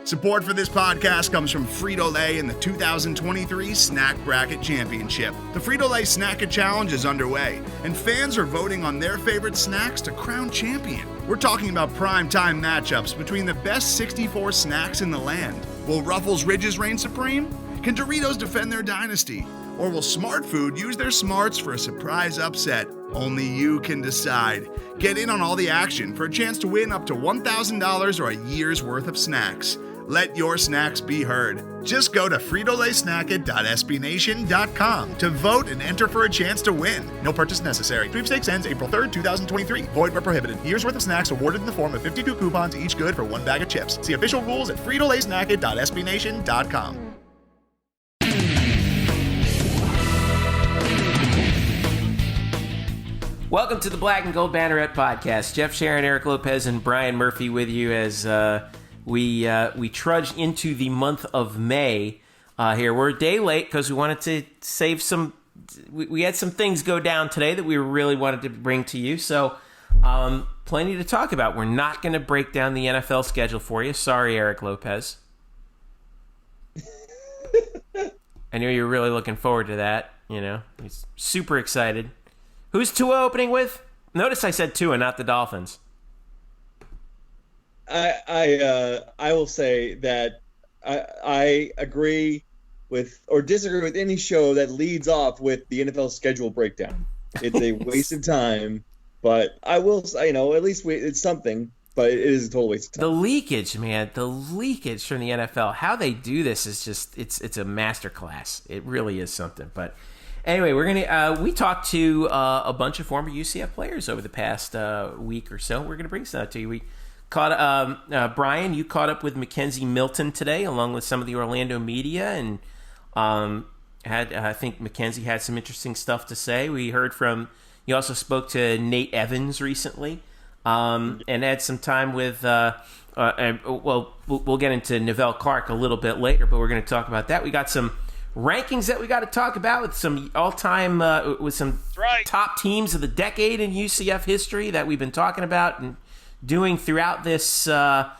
Support for this podcast comes from Frito-Lay and the 2023 Snack Bracket Championship. The Frito-Lay Snack It Challenge is underway, and fans are voting on their favorite snacks to crown champion. We're talking about prime-time matchups between the best 64 snacks in the land. Will Ruffles Ridges reign supreme? Can Doritos defend their dynasty? Or will Smart Food use their smarts for a surprise upset? Only you can decide. Get in on all the action for a chance to win up to $1,000 or a year's worth of snacks. Let your snacks be heard. Just go to fritolaysnacket.sbnation.com to vote and enter for a chance to win. No purchase necessary. Sweepstakes ends April 3rd, 2023. Void where prohibited. Year's worth of snacks awarded in the form of 52 coupons, each good for one bag of chips. See official rules at fritolaysnacket.sbnation.com. Welcome to the Black and Gold Banneret Podcast. Jeff Sharon, Eric Lopez, and Brian Murphy with you as we trudge into the month of May here. We're a day late because we wanted to save some. We had some things go down today that we really wanted to bring to you. So plenty to talk about. We're not going to break down the NFL schedule for you. Sorry, Eric Lopez. I knew you were really looking forward to that. You know, he's super excited. Who's Tua opening with? Notice I said Tua, not the Dolphins. I will say that I agree with or disagree with any show that leads off with the NFL schedule breakdown. It's a waste of time, but I will say, at least it's something, but it is a total waste of time. The leakage, man, the leakage from the NFL, how they do this is just, it's a masterclass. It really is something, but... Anyway, we talked to a bunch of former UCF players over the past week or so. We're gonna bring some to you. We caught Brian. You caught up with McKenzie Milton today, along with some of the Orlando media, and I think McKenzie had some interesting stuff to say. We heard from. You also spoke to Nate Evans recently, and had some time with. We'll get into Neville Clark a little bit later, but we're going to talk about that. We got some rankings that we got to talk about with some all-time top teams of the decade in UCF history that we've been talking about and doing throughout this pandemic.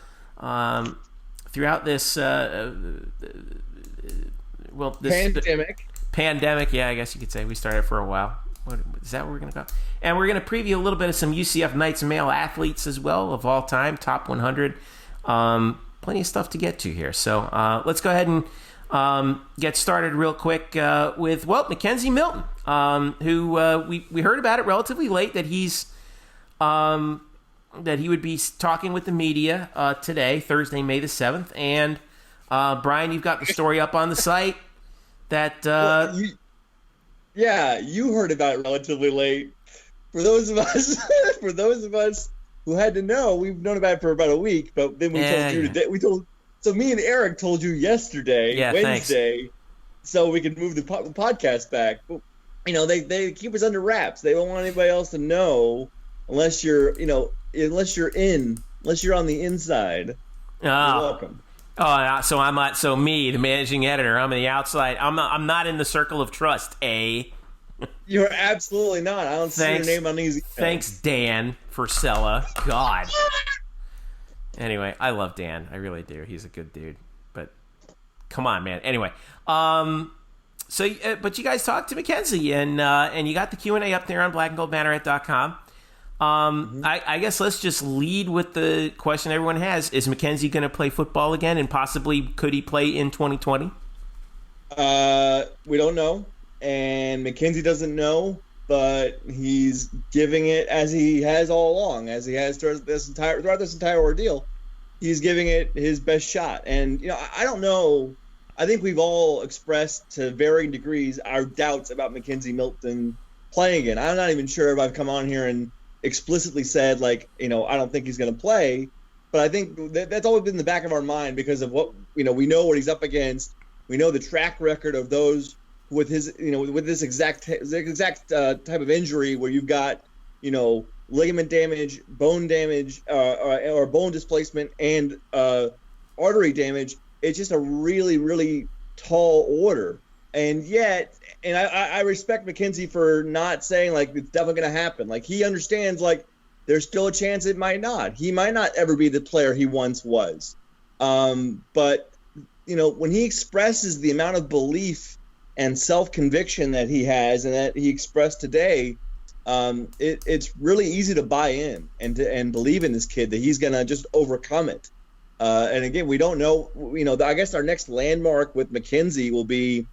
Yeah, I guess you could say we started for a while. Is that what we're going to go? And we're going to preview a little bit of some UCF Knights male athletes as well of all time, top 100. Plenty of stuff to get to here. So let's go ahead and get started real quick with McKenzie Milton, who we heard about it relatively late that he would be talking with the media today, Thursday, May the 7th. And Brian, you've got the story up on the site that you heard about it relatively late. For those of us who had to know, we've known about it for about a week, but then we told you today. So me and Eric told you yesterday, Wednesday, thanks. So we could move the podcast back. But, they keep us under wraps. They don't want anybody else to know unless you're on the inside. You're welcome. Oh, so I'm not. So me, the managing editor, I'm on the outside. I'm not in the circle of trust. You're absolutely not. I don't see your name on these. Thanks, Dan Frisella. God. Anyway, I love Dan. I really do. He's a good dude. But come on, man. Anyway, but you guys talked to McKenzie, and you got the Q&A up there on blackandgoldbanneret.com. I guess let's just lead with the question everyone has: is McKenzie going to play football again, and possibly could he play in 2020? We don't know, and McKenzie doesn't know. But he's giving it as he has all along, as he has throughout this entire ordeal. He's giving it his best shot. And, I don't know. I think we've all expressed to varying degrees our doubts about McKenzie Milton playing again. I'm not even sure if I've come on here and explicitly said, I don't think he's going to play. But I think that's always been in the back of our mind because of what, we know what he's up against. We know the track record of those with his, with this exact type of injury where you've got, ligament damage, bone damage, or bone displacement, and artery damage. It's just a really, really tall order. And yet, I respect McKenzie for not saying it's definitely going to happen. He understands there's still a chance it might not. He might not ever be the player he once was. But when he expresses the amount of belief and self-conviction that he has and that he expressed today, it's really easy to buy in and believe in this kid that he's going to just overcome it. And again, we don't know, I guess our next landmark with McKenzie will be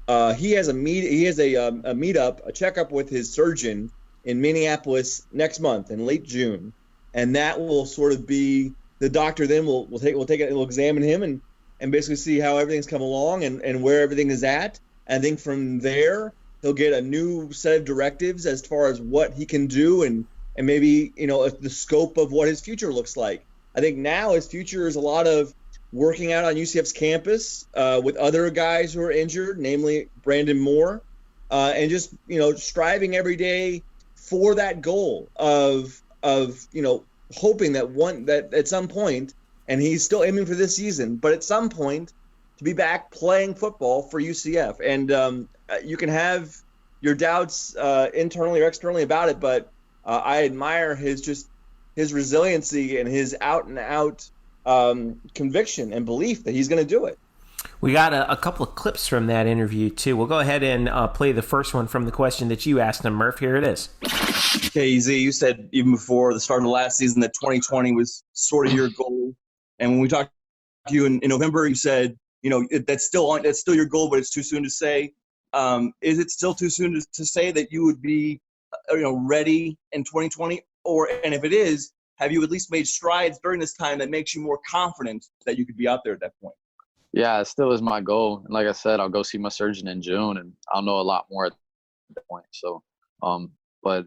he has a meetup, a checkup with his surgeon in Minneapolis next month in late June. And that will sort of be the doctor then will examine him and basically see how everything's come along and where everything is at. I think from there, he'll get a new set of directives as far as what he can do and maybe, the scope of what his future looks like. I think now his future is a lot of working out on UCF's campus with other guys who are injured, namely Brandon Moore, and just, striving every day for that goal of hoping that at some point, and he's still aiming for this season, but at some point to be back playing football for UCF. And you can have your doubts internally or externally about it, but I admire his resiliency and his out and out conviction and belief that he's going to do it. We got a couple of clips from that interview too. We'll go ahead and play the first one from the question that you asked him, Murph. Here it is. Okay, Z, you said even before the start of the last season that 2020 was sort of your goal. And when we talked to you in November, you said, that's still your goal, but it's too soon to say. Is it still too soon to say that you would be, ready in 2020? And if it is, have you at least made strides during this time that makes you more confident that you could be out there at that point? Yeah, it still is my goal. And like I said, I'll go see my surgeon in June, and I'll know a lot more at that point. So, but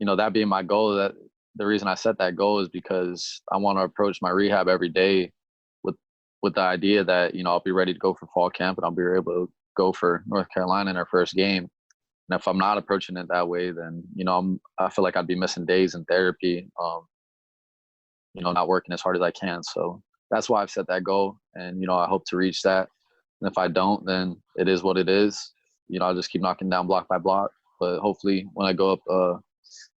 that being my goal, that the reason I set that goal is because I want to approach my rehab every day with the idea that, I'll be ready to go for fall camp and I'll be able to go for North Carolina in our first game. And if I'm not approaching it that way, then, I feel like I'd be missing days in therapy, not working as hard as I can. So that's why I've set that goal. And, I hope to reach that. And if I don't, then it is what it is. I'll just keep knocking down block by block. But hopefully when I go up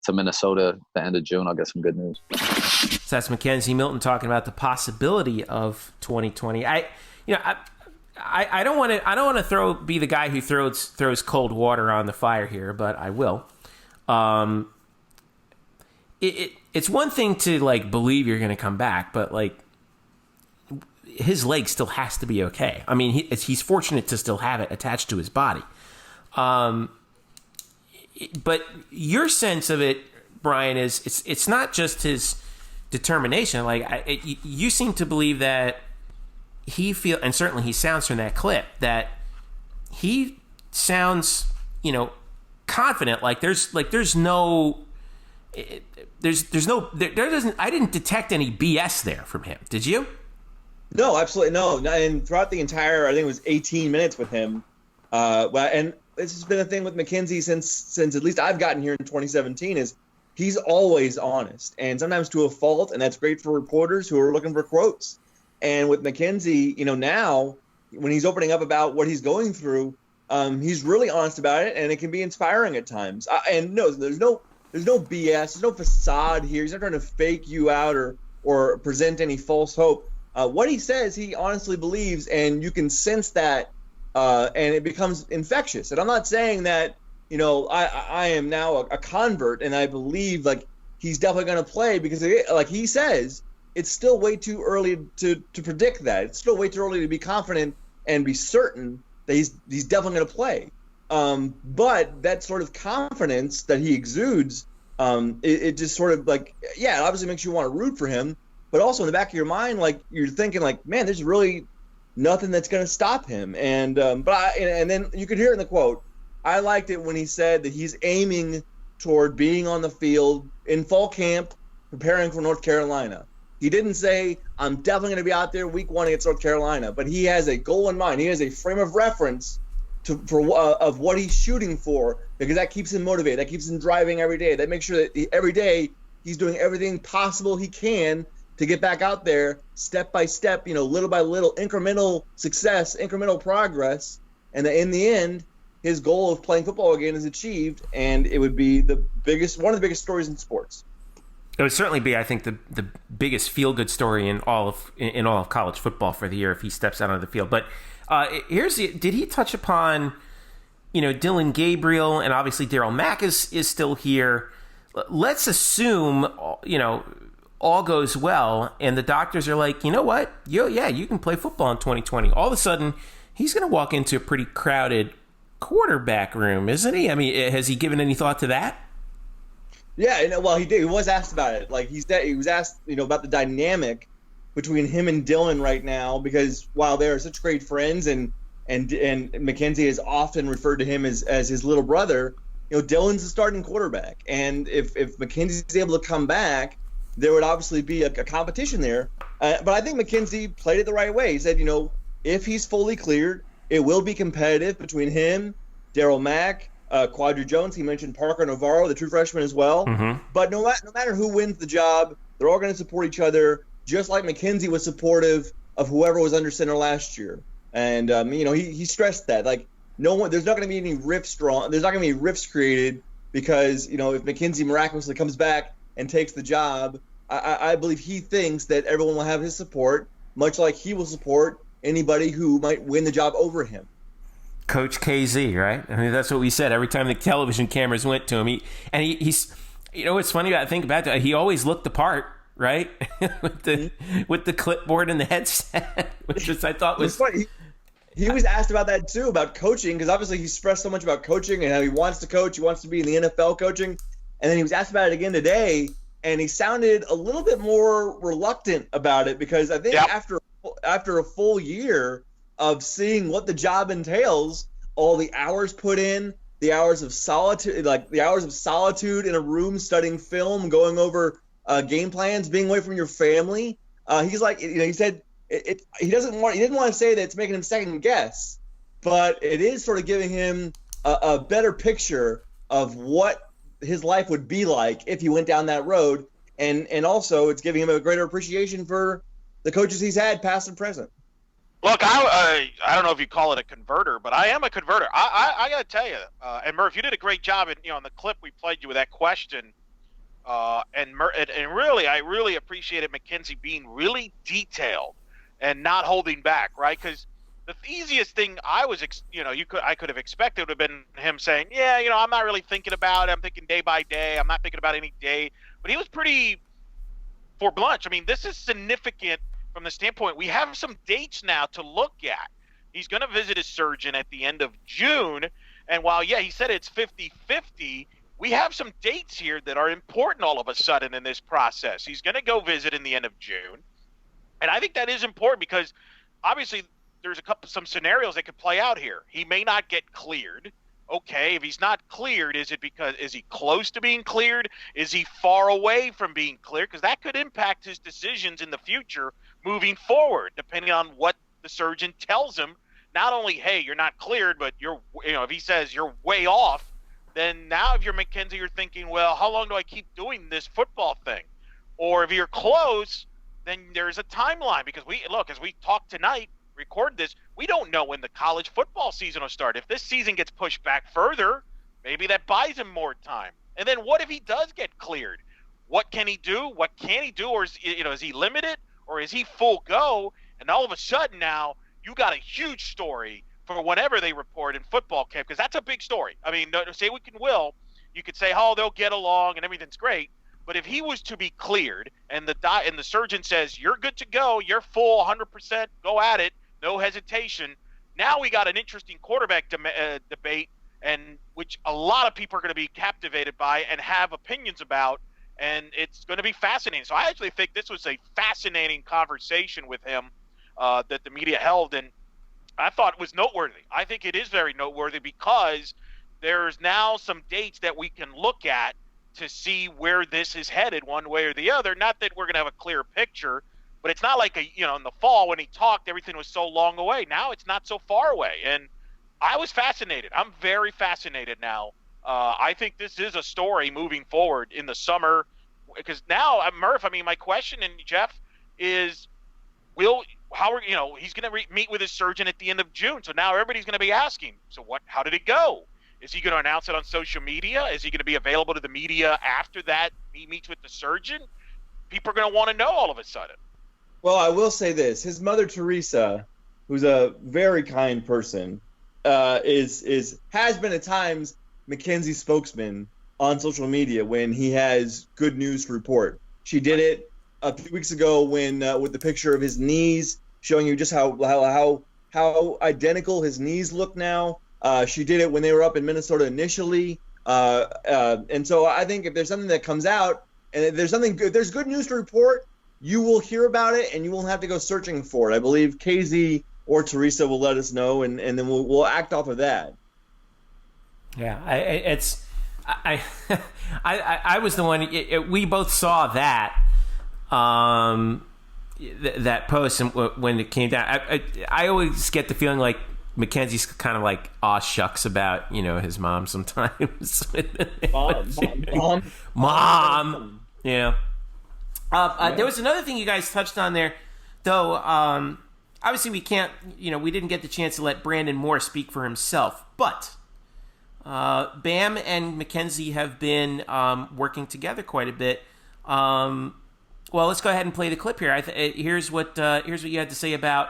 to Minnesota at the end of June, I'll get some good news. So that's McKenzie Milton talking about the possibility of 2020. I don't want to be the guy who throws cold water on the fire here, but I will. It's one thing to believe you're going to come back, but his leg still has to be okay. I mean, he's fortunate to still have it attached to his body. But your sense of it, Brian, is it's not just his determination. You seem to believe that and certainly he sounds from that clip that he sounds, confident. I didn't detect any BS there from him. Did you? No, absolutely no. And throughout the entire, I think it was 18 minutes with him. And this has been a thing with McKenzie since at least I've gotten here in 2017 is he's always honest, and sometimes to a fault, and that's great for reporters who are looking for quotes. And with McKenzie, now when he's opening up about what he's going through, he's really honest about it, and it can be inspiring at times. And no, there's no BS, there's no facade here. He's not trying to fake you out or present any false hope. What he says, he honestly believes, and you can sense that, and it becomes infectious. And I'm not saying that, I am now a convert and I believe he's definitely going to play because like he says, it's still way too early to predict that. It's still way too early to be confident and be certain that he's definitely going to play. But that sort of confidence that he exudes, it just sort of it obviously makes you want to root for him. But also in the back of your mind, you're thinking man, there's really nothing that's going to stop him. And and then you could hear it in the quote. I liked it when he said that he's aiming toward being on the field in fall camp, preparing for North Carolina. He didn't say, I'm definitely going to be out there week 1 against North Carolina, but he has a goal in mind. He has a frame of reference of what he's shooting for, because that keeps him motivated. That keeps him driving every day. That makes sure that every day he's doing everything possible he can to get back out there step by step, little by little, incremental success, incremental progress. And that in the end, his goal of playing football again is achieved, and it would be one of the biggest stories in sports. It would certainly be, I think, the biggest feel-good story in all of college football for the year if he steps out on the field. But did he touch upon, Dillon Gabriel, and obviously Darryl Mack is still here. Let's assume, all goes well, and the doctors are like, you know what? You can play football in 2020. All of a sudden, he's going to walk into a pretty crowded quarterback room, isn't he? I mean, has he given any thought to that? Yeah, well, he did. He was asked about it. Like he was asked, about the dynamic between him and Dillon right now, because while they are such great friends, and McKenzie has often referred to him as his little brother, Dillon's the starting quarterback, and if McKenzie's able to come back, there would obviously be a competition there. But I think McKenzie played it the right way. He said, if he's fully cleared, it will be competitive between him, Darryl Mack, Quadri Jones. He mentioned Parker Navarro, the true freshman, as well. Mm-hmm. But no matter who wins the job, they're all going to support each other, just like McKenzie was supportive of whoever was under center last year. And he stressed that, like, there's not going to be any rifts drawn. There's not going to be rifts created because if McKenzie miraculously comes back and takes the job, I believe he thinks that everyone will have his support, much like he will support anybody who might win the job over him. Coach KZ, right? I mean, that's what we said every time the television cameras went to him. He's what's funny I think about that, he always looked the part, right? with the clipboard and the headset, which I thought was funny. He was asked about that too, about coaching, because obviously he stressed so much about coaching and how he wants to coach, he wants to be in the NFL coaching, and then he was asked about it again today, and he sounded a little bit more reluctant about it, because I think after a full year of seeing what the job entails, all the hours put in, the hours of solitude in a room studying film, going over game plans, being away from your family. He's like, he said he didn't want to say that it's making him second guess, but it is sort of giving him a better picture of what his life would be like if he went down that road, and also it's giving him a greater appreciation for the coaches he's had, past and present. Look, I don't know if you call it a converter, but I am a converter. I got to tell you, and Murph, you did a great job in the clip we played you with that question, and really, I really appreciated McKenzie being really detailed and not holding back, right? Because the easiest thing I could have expected would have been him saying, I'm not really thinking about it. I'm thinking day by day. I'm not thinking about any day. But he was pretty foreblanche. I mean, this is significant from the standpoint, we have some dates now to look at. He's going to visit his surgeon at the end of June. And while, he said it's 50-50, we have some dates here that are important all of a sudden in this process. He's going to go visit in the end of June. And I think that is important because obviously there's some scenarios that could play out here. He may not get cleared. Okay, if he's not cleared, is he close to being cleared? Is he far away from being cleared? Because that could impact his decisions in the future moving forward, depending on what the surgeon tells him. Not only, hey, you're not cleared, but if he says you're way off, then now if you're McKenzie, you're thinking, well, how long do I keep doing this football thing? Or if you're close, then there's a timeline, because as we talk tonight, record this, we don't know when the college football season will start. If this season gets pushed back further, maybe that buys him more time. And then what if he does get cleared? What can he do? What can't he do? Or is he limited, or is he full go? And all of a sudden now you got a huge story for whenever they report in football camp, because that's a big story. I mean, say we can you could say, oh, they'll get along and everything's great. But if he was to be cleared and the surgeon says you're good to go, you're full 100%, go at it, no hesitation. Now we got an interesting quarterback debate, and which a lot of people are going to be captivated by and have opinions about, and it's going to be fascinating. So I actually think this was a fascinating conversation with him that the media held, and I thought it was noteworthy. I think it is very noteworthy because there's now some dates that we can look at to see where this is headed one way or the other. Not that we're going to have a clear picture, but it's not like in the fall when he talked, everything was so long away. Now it's not so far away. And I was fascinated. I'm very fascinated now. I think this is a story moving forward in the summer, because now, Murph, my question, and Jeff, is he's going to meet with his surgeon at the end of June. So now everybody's going to be asking, so how did it go? Is he going to announce it on social media? Is he going to be available to the media after that he meets with the surgeon? People are going to want to know all of a sudden. Well, I will say this: his mother Teresa, who's a very kind person, has been at times McKenzie's spokesman on social media when he has good news to report. She did it a few weeks ago when with the picture of his knees, showing you just how identical his knees look now. She did it when they were up in Minnesota initially, and so I think if there's something that comes out and if there's good news to report, you will hear about it and you won't have to go searching for it. I believe KZ or Teresa will let us know, and then we'll act off of that. Yeah, I was the one. We both saw that that post, and when it came down, I always get the feeling like McKenzie's kind of like aw shucks about his mom sometimes. Mom. Yeah. There was another thing you guys touched on there, though. Obviously, we can't. We didn't get the chance to let Brandon Moore speak for himself, but Bam and McKenzie have been working together quite a bit. Well, let's go ahead and play the clip here. Here's what you had to say about,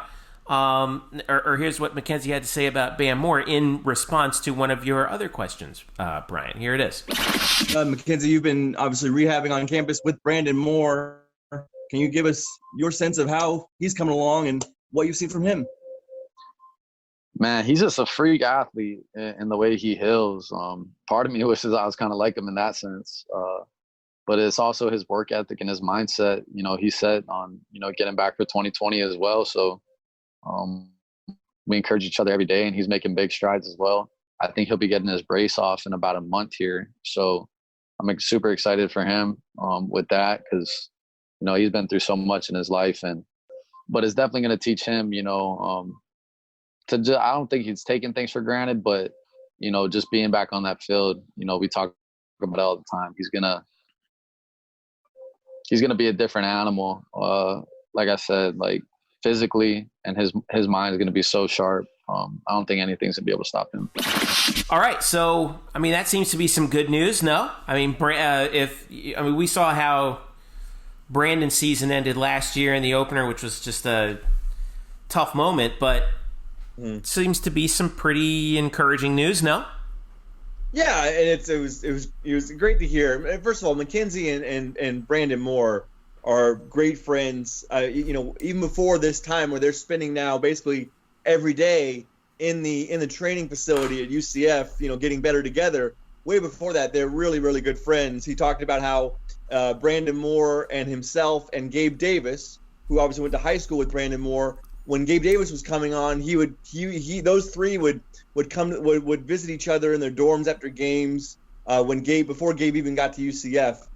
or here's what McKenzie had to say about Bam Moore in response to one of your other questions, Brian. Here it is. McKenzie, you've been obviously rehabbing on campus with Brandon Moore. Can you give us your sense of how he's coming along and what you've seen from him? Man, he's just a freak athlete in the way he heals. Part of me wishes I was kind of like him in that sense. But it's also his work ethic and his mindset. He's set on, getting back for 2020 as well. So we encourage each other every day, and he's making big strides as well. I think he'll be getting his brace off in about a month here. So I'm super excited for him with that because, he's been through so much in his life. But it's definitely going to teach him, I don't think he's taking things for granted, but, just being back on that field, we talk about it all the time. He's going to be a different animal. Like I said, like physically, and his mind is going to be so sharp. I don't think anything's going to be able to stop him. All right. So, that seems to be some good news. No, we saw how Brandon's season ended last year in the opener, which was just a tough moment, but it seems to be some pretty encouraging news. No. Yeah, and it was great to hear. First of all, McKenzie and Brandon Moore are great friends. Even before this time, where they're spending now basically every day in the training facility at UCF, getting better together. Way before that, they're really, really good friends. He talked about how Brandon Moore and himself and Gabe Davis, who obviously went to high school with Brandon Moore, when Gabe Davis was coming on, those three would visit each other in their dorms after games before Gabe even got to UCF.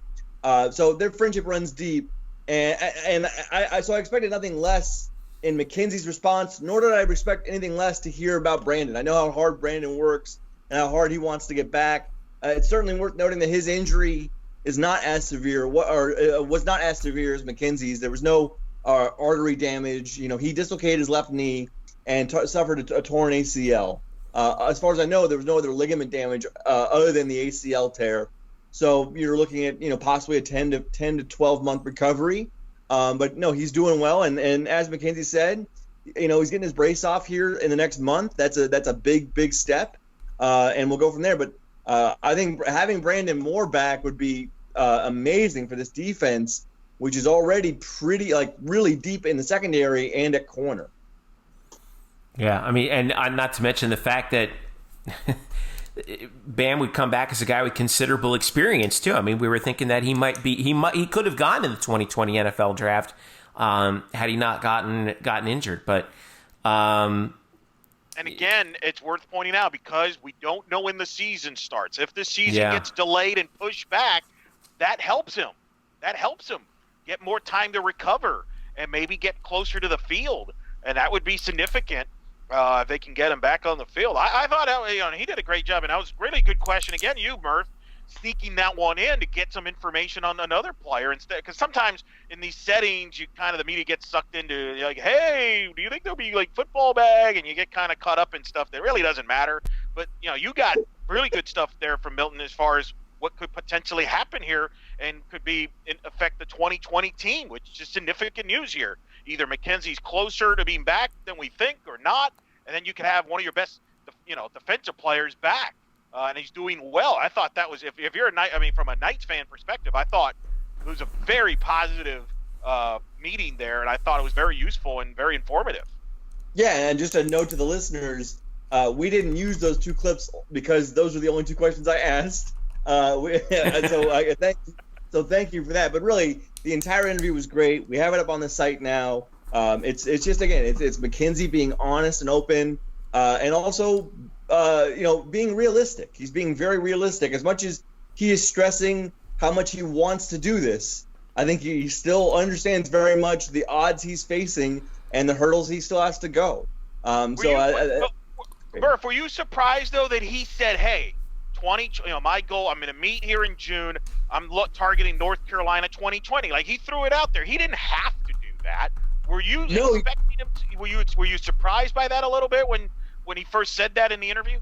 So their friendship runs deep, and I expected nothing less in McKenzie's response, nor did I expect anything less to hear about Brandon. I know how hard Brandon works and how hard he wants to get back. It's certainly worth noting that his injury is not as severe, was not as severe as McKenzie's. There was no artery damage. He dislocated his left knee and suffered a torn ACL. As far as I know, there was no other ligament damage other than the ACL tear. So you're looking at possibly a 10 to 12 month recovery. But no, he's doing well, and as McKenzie said, he's getting his brace off here in the next month. That's a big step, and we'll go from there. But I think having Brandon Moore back would be amazing for this defense, which is already pretty really deep in the secondary and at corner. Yeah, and not to mention the fact that Bam would come back as a guy with considerable experience too. We were thinking that he could have gone in the 2020 NFL draft had he not gotten injured. But and again, it's worth pointing out because we don't know when the season starts. If the season gets delayed and pushed back, that helps him. Get more time to recover and maybe get closer to the field, and that would be significant. If they can get him back on the field. I thought he did a great job, and that was a really good question. Again, Murph, sneaking that one in to get some information on another player instead. Because sometimes in these settings, the media gets sucked into hey, do you think there'll be football bag? And you get kind of caught up in stuff that really doesn't matter. But you got really good stuff there from Milton as far as what could potentially happen here and could affect the 2020 team, which is significant news here. Either McKenzie's closer to being back than we think or not, and then you can have one of your best, defensive players back, and he's doing well. I thought that was, if you're from a Knights fan perspective, I thought it was a very positive meeting there, and I thought it was very useful and very informative. Yeah, and just a note to the listeners, we didn't use those 2 clips because those were the only 2 questions I asked. So thank you for that. But really, the entire interview was great. We have it up on the site now. It's just, again, it's McKenzie being honest and open, and also being realistic. He's being very realistic. As much as he is stressing how much he wants to do this, I think he still understands very much the odds he's facing and the hurdles he still has to go. Murph, were you surprised though that he said, "Hey, my goal, I'm going to meet here in June. I'm targeting North Carolina 2020." Like, he threw it out there. He didn't have to do that. Were you expecting him? Were you surprised by that a little bit when he first said that in the interview?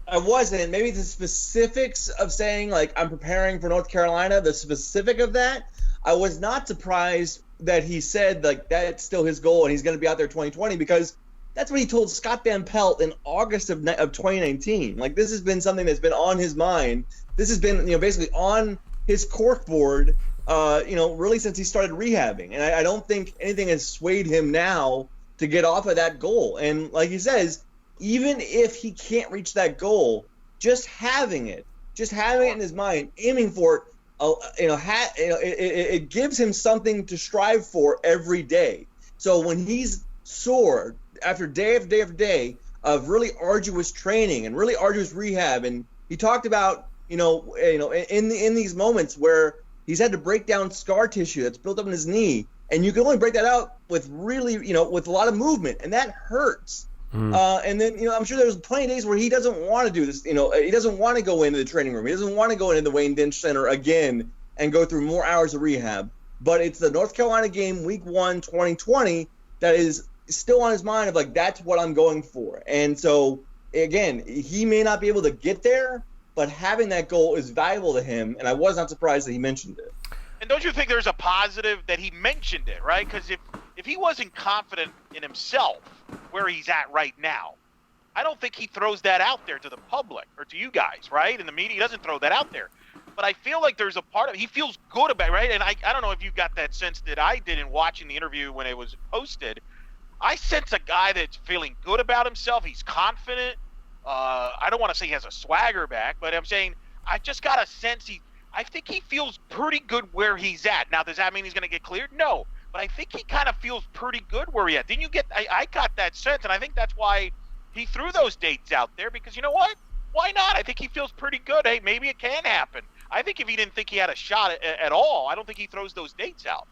I wasn't. Maybe the specifics of saying, like, I'm preparing for North Carolina, the specific of that, I was not surprised that he said, like, that's still his goal and he's going to be out there 2020, because that's what he told Scott Van Pelt in August of 2019. Like, this has been something that's been on his mind. This has been, basically on his corkboard, really since he started rehabbing. And I don't think anything has swayed him now to get off of that goal. And like he says, even if he can't reach that goal, just having it in his mind, aiming for it, it gives him something to strive for every day. So when he's sore after day after day after day of really arduous training and really arduous rehab, and he talked about in these moments where he's had to break down scar tissue that's built up in his knee, and you can only break that out with really with a lot of movement, and that hurts. And then I'm sure there's plenty of days where he doesn't want to do this. He doesn't want to go into the training room. He doesn't want to go into the Wayne Dench Center again and go through more hours of rehab. But it's the North Carolina game, Week 1, 2020, that is still on his mind of, like, that's what I'm going for. And so, again, he may not be able to get there, but having that goal is valuable to him, and I was not surprised that he mentioned it. And don't you think there's a positive that he mentioned it, right? Because if he wasn't confident in himself where he's at right now, I don't think he throws that out there to the public or to you guys, right? In the media, he doesn't throw that out there. But I feel like there's a part of he feels good about it, right? And I don't know if you got that sense that I did in watching the interview when it was posted. I sense a guy that's feeling good about himself. He's confident. I don't want to say he has a swagger back, but I'm saying I just got a sense I think he feels pretty good where he's at. Now, does that mean he's going to get cleared? No. But I think he kind of feels pretty good where he's at. Didn't you get I got that sense, and I think that's why he threw those dates out there, because you know what? Why not? I think he feels pretty good. Hey, maybe it can happen. I think if he didn't think he had a shot at all, I don't think he throws those dates out.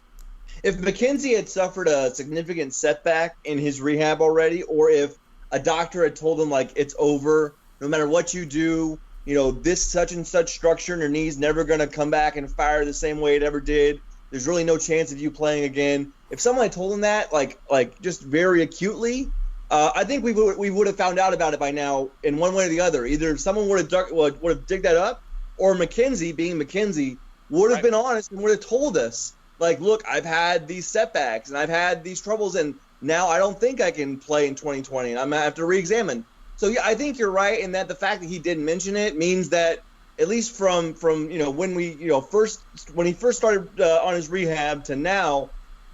If McKenzie had suffered a significant setback in his rehab already, or if a doctor had told him, like, it's over, no matter what you do, this such and such structure in your knee's never going to come back and fire the same way it ever did. There's really no chance of you playing again. If someone had told him that, like just very acutely, I think we would have found out about it by now in one way or the other. Either someone would have digged that up, or McKenzie, being McKenzie, would have been honest and would have told us, like, look, I've had these setbacks and I've had these troubles, and now I don't think I can play in 2020, and I'm going to have to re-examine. So, yeah, I think you're right in that the fact that he didn't mention it means that, at least from when he first started on his rehab to now,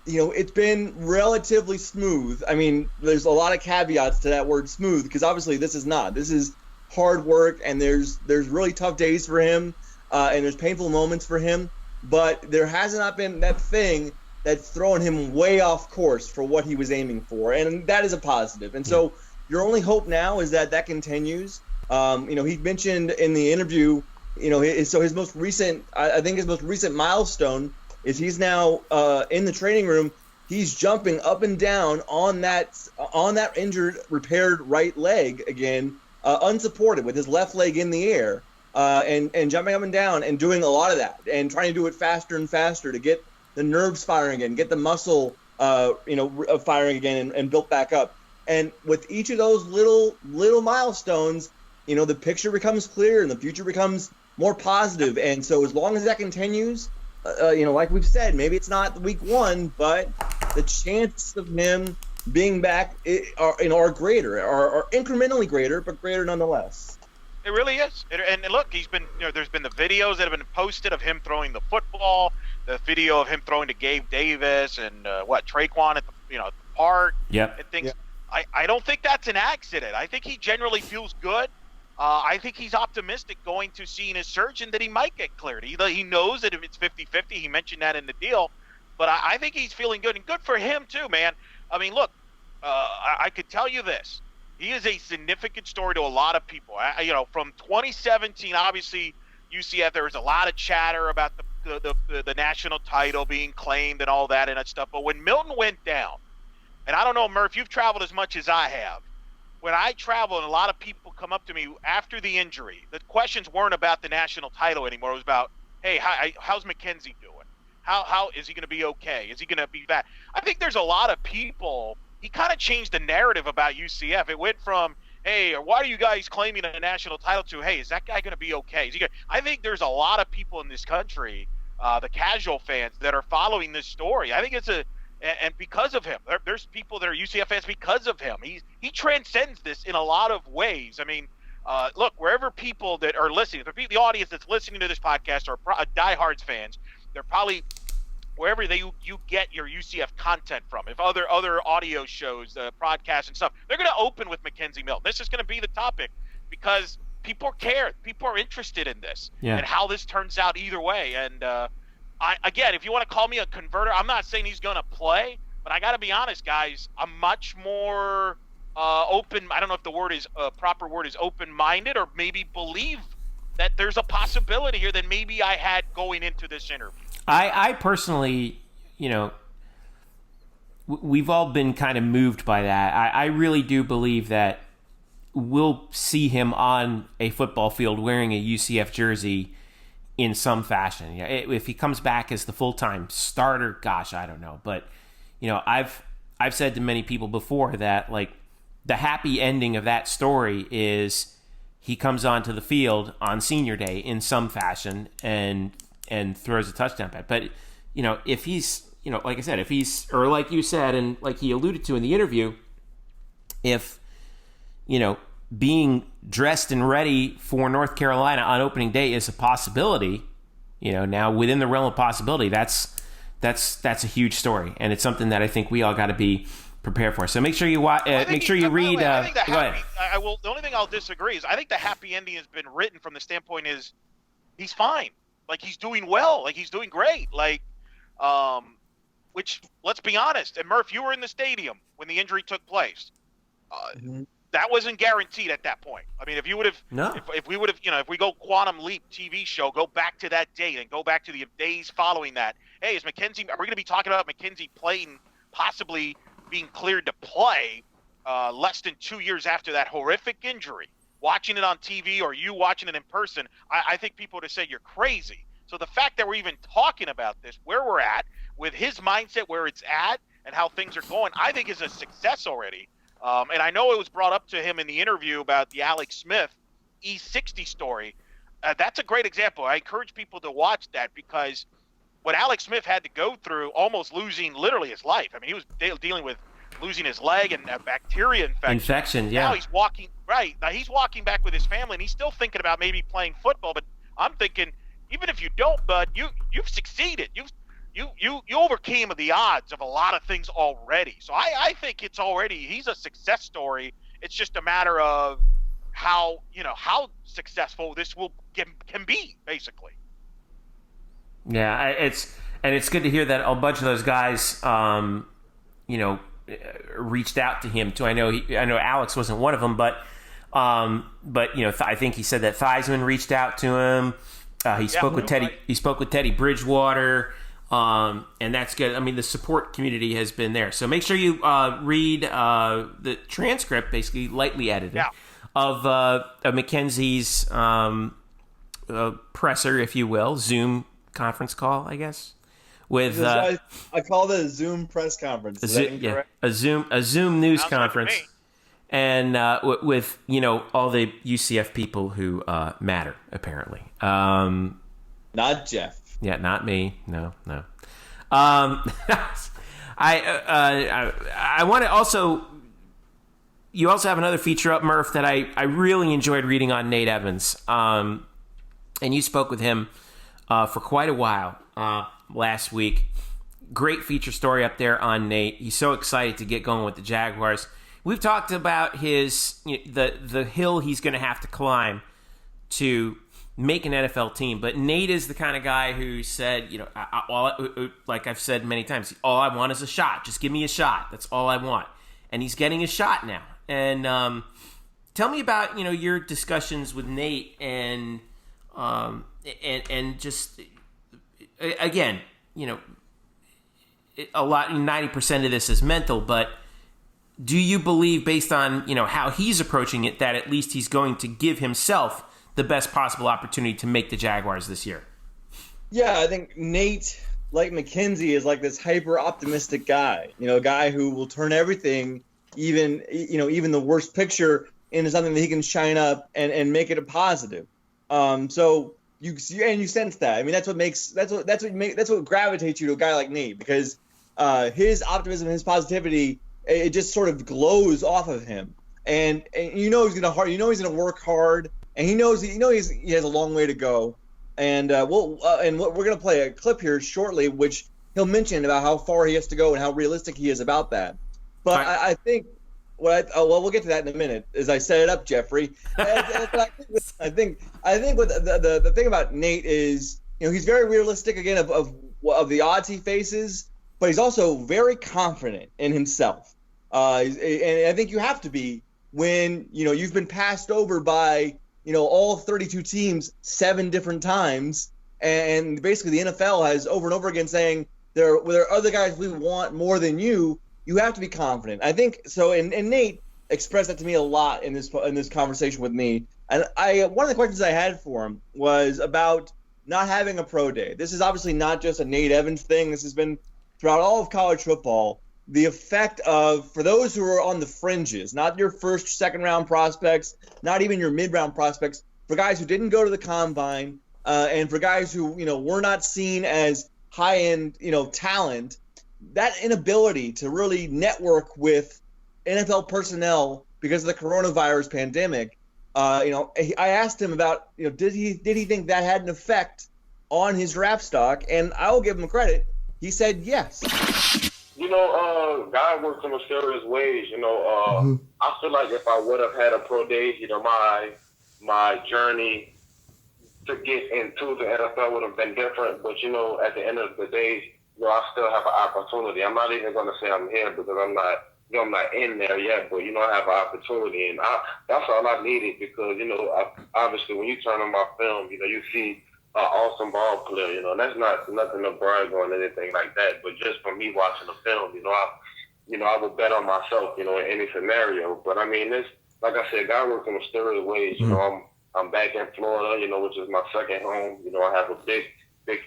it's been relatively smooth. I mean, there's a lot of caveats to that word smooth, because obviously this is not. This is hard work, and there's really tough days for him, and there's painful moments for him. But there has not been that thing that's throwing him way off course for what he was aiming for, and that is a positive. And so your only hope now is that continues. He mentioned in the interview, his most recent, I think his most recent milestone is he's now in the training room. He's jumping up and down on that injured, repaired right leg again, unsupported, with his left leg in the air, and jumping up and down and doing a lot of that and trying to do it faster and faster to get the nerves firing again, get the muscle, firing again and built back up. And with each of those little milestones, the picture becomes clear and the future becomes more positive. And so as long as that continues, like we've said, maybe it's not week 1, but the chance of him being back are greater, are incrementally greater, but greater nonetheless. It really is. And look, he's been, there's been the videos that have been posted of him throwing the football, the video of him throwing to Gabe Davis and Traquan at the park. Yep. And things. Yep. I don't think that's an accident. I think he generally feels good. I think he's optimistic going to seeing his surgeon that he might get cleared. He knows that if it's 50-50, he mentioned that in the deal. But I think he's feeling good, and good for him too, man. I mean, look, I could tell you this. He is a significant story to a lot of people. From 2017, obviously, UCF, there was a lot of chatter about the national title being claimed and all that and that stuff. But when Milton went down, and I don't know, Murph, you've traveled as much as I have. When I travel and a lot of people come up to me after the injury, the questions weren't about the national title anymore. It was about, hey, how's McKenzie doing? How is he going to be okay? Is he going to be back? I think there's a lot of people. He kind of changed the narrative about UCF. It went from, hey, why are you guys claiming a national title to, hey, is that guy going to be okay? I think there's a lot of people in this country, the casual fans, that are following this story. I think and because of him, there's people that are UCF fans because of him. He transcends this in a lot of ways. I mean, look, wherever people that are listening, the audience that's listening to this podcast are diehards fans. They're probably wherever you get your UCF content from. If other audio shows, podcasts and stuff, they're going to open with McKenzie Milton. This is going to be the topic because people care. People are interested in this and how this turns out either way. And again, if you want to call me a converter, I'm not saying he's going to play, but I got to be honest, guys. I'm much more open. I don't know if the word is proper word is open-minded, or maybe believe that there's a possibility here than maybe I had going into this interview. I personally, we've all been kind of moved by that. I really do believe that we'll see him on a football field wearing a UCF jersey in some fashion. If he comes back as the full-time starter, gosh, I don't know. But, I've said to many people before that, like, the happy ending of that story is he comes onto the field on senior day in some fashion and throws a touchdown pass. But, if he's, like I said, if he's, or like you said, and like he alluded to in the interview, if, being dressed and ready for North Carolina on opening day is a possibility, now within the realm of possibility, that's a huge story. And it's something that I think we all got to be prepared for. So make sure you watch, make sure you read. I think go ahead. The only thing I'll disagree is I think the happy ending has been written from the standpoint is he's fine. Like, he's doing well. Like, he's doing great. Like, which, let's be honest. And Murph, you were in the stadium when the injury took place. That wasn't guaranteed at that point. I mean, if you would have, if we would have, if we go Quantum Leap TV show, go back to that date and go back to the days following that. Hey, are we going to be talking about McKenzie playing, possibly being cleared to play less than 2 years after that horrific injury? Watching it on TV or you watching it in person, I think people would have said you're crazy. So the fact that we're even talking about this, where we're at, with his mindset, where it's at, and how things are going, I think is a success already. And I know it was brought up to him in the interview about the Alex Smith E60 story. That's a great example. I encourage people to watch that because what Alex Smith had to go through, almost losing literally his life. I mean, he was dealing with losing his leg and a bacteria infection. Yeah. Now he's walking walking back with his family, and he's still thinking about maybe playing football. But I'm thinking, even if you don't, bud, you've succeeded. You overcame the odds of a lot of things already. So I think he's a success story. It's just a matter of how successful this can be, basically. Yeah, it's good to hear that a bunch of those guys, reached out to him too. I know Alex wasn't one of them, but I think he said that Theismann reached out to him. He spoke with Teddy. He spoke with Teddy Bridgewater. And that's good. I mean, the support community has been there. So make sure you read the transcript, basically lightly edited, of McKenzie's presser, if you will, Zoom conference call, I guess. With I call it a Zoom press conference. a Zoom news Sounds conference. like and with all the UCF people who matter apparently. Not Jeff. Yeah, not me. No. I want to also. You also have another feature up, Murph, that I really enjoyed reading on Nate Evans. And you spoke with him for quite a while last week. Great feature story up there on Nate. He's so excited to get going with the Jaguars. We've talked about the hill he's going to have to climb to make an NFL team. But Nate is the kind of guy who said, like I've said many times, all I want is a shot. Just give me a shot. That's all I want. And he's getting a shot now. And tell me about your discussions with Nate and just again a lot 90% of this is mental, but do you believe based on how he's approaching it that at least he's going to give himself the best possible opportunity to make the Jaguars this year? Yeah, I think Nate, like McKenzie, is like this hyper optimistic guy. A guy who will turn everything, even the worst picture, into something that he can shine up and make it a positive. So you sense that. I mean, that's what gravitates you to a guy like Nate, because his optimism, his positivity, it just sort of glows off of him. And he's gonna work hard, and he has a long way to go. And we're gonna play a clip here shortly, which he'll mention about how far he has to go and how realistic he is about that. But I think we'll get to that in a minute as I set it up, Jeffrey. I think what the thing about Nate is, he's very realistic again of the odds he faces, but he's also very confident in himself. And I think you have to be when you've been passed over by all 32 teams 7 different times, and basically the NFL has over and over again saying there are other guys we want more than you. You have to be confident. I think so, and Nate expressed that to me a lot in this conversation with me. And one of the questions I had for him was about not having a pro day. This is obviously not just a Nate Evans thing. This has been throughout all of college football. The effect of, for those who are on the fringes, not your first, second round prospects, not even your mid-round prospects, for guys who didn't go to the combine, and for guys who were not seen as high-end talent. That inability to really network with NFL personnel because of the coronavirus pandemic, I asked him about, did he think that had an effect on his draft stock? And I will give him credit. He said yes. God works in mysterious ways. I feel like if I would have had a pro day, my journey to get into the NFL would have been different. But at the end of the day, I still have an opportunity. I'm not even going to say I'm here because I'm not in there yet, but I have an opportunity, and that's all I needed, because obviously when you turn on my film, you see an awesome ball player, and that's not nothing to brag on or anything like that, but just from me watching the film, I would bet on myself, in any scenario. But I mean, this, like I said, God works in mysterious ways. I'm back in Florida, which is my second home. I have a big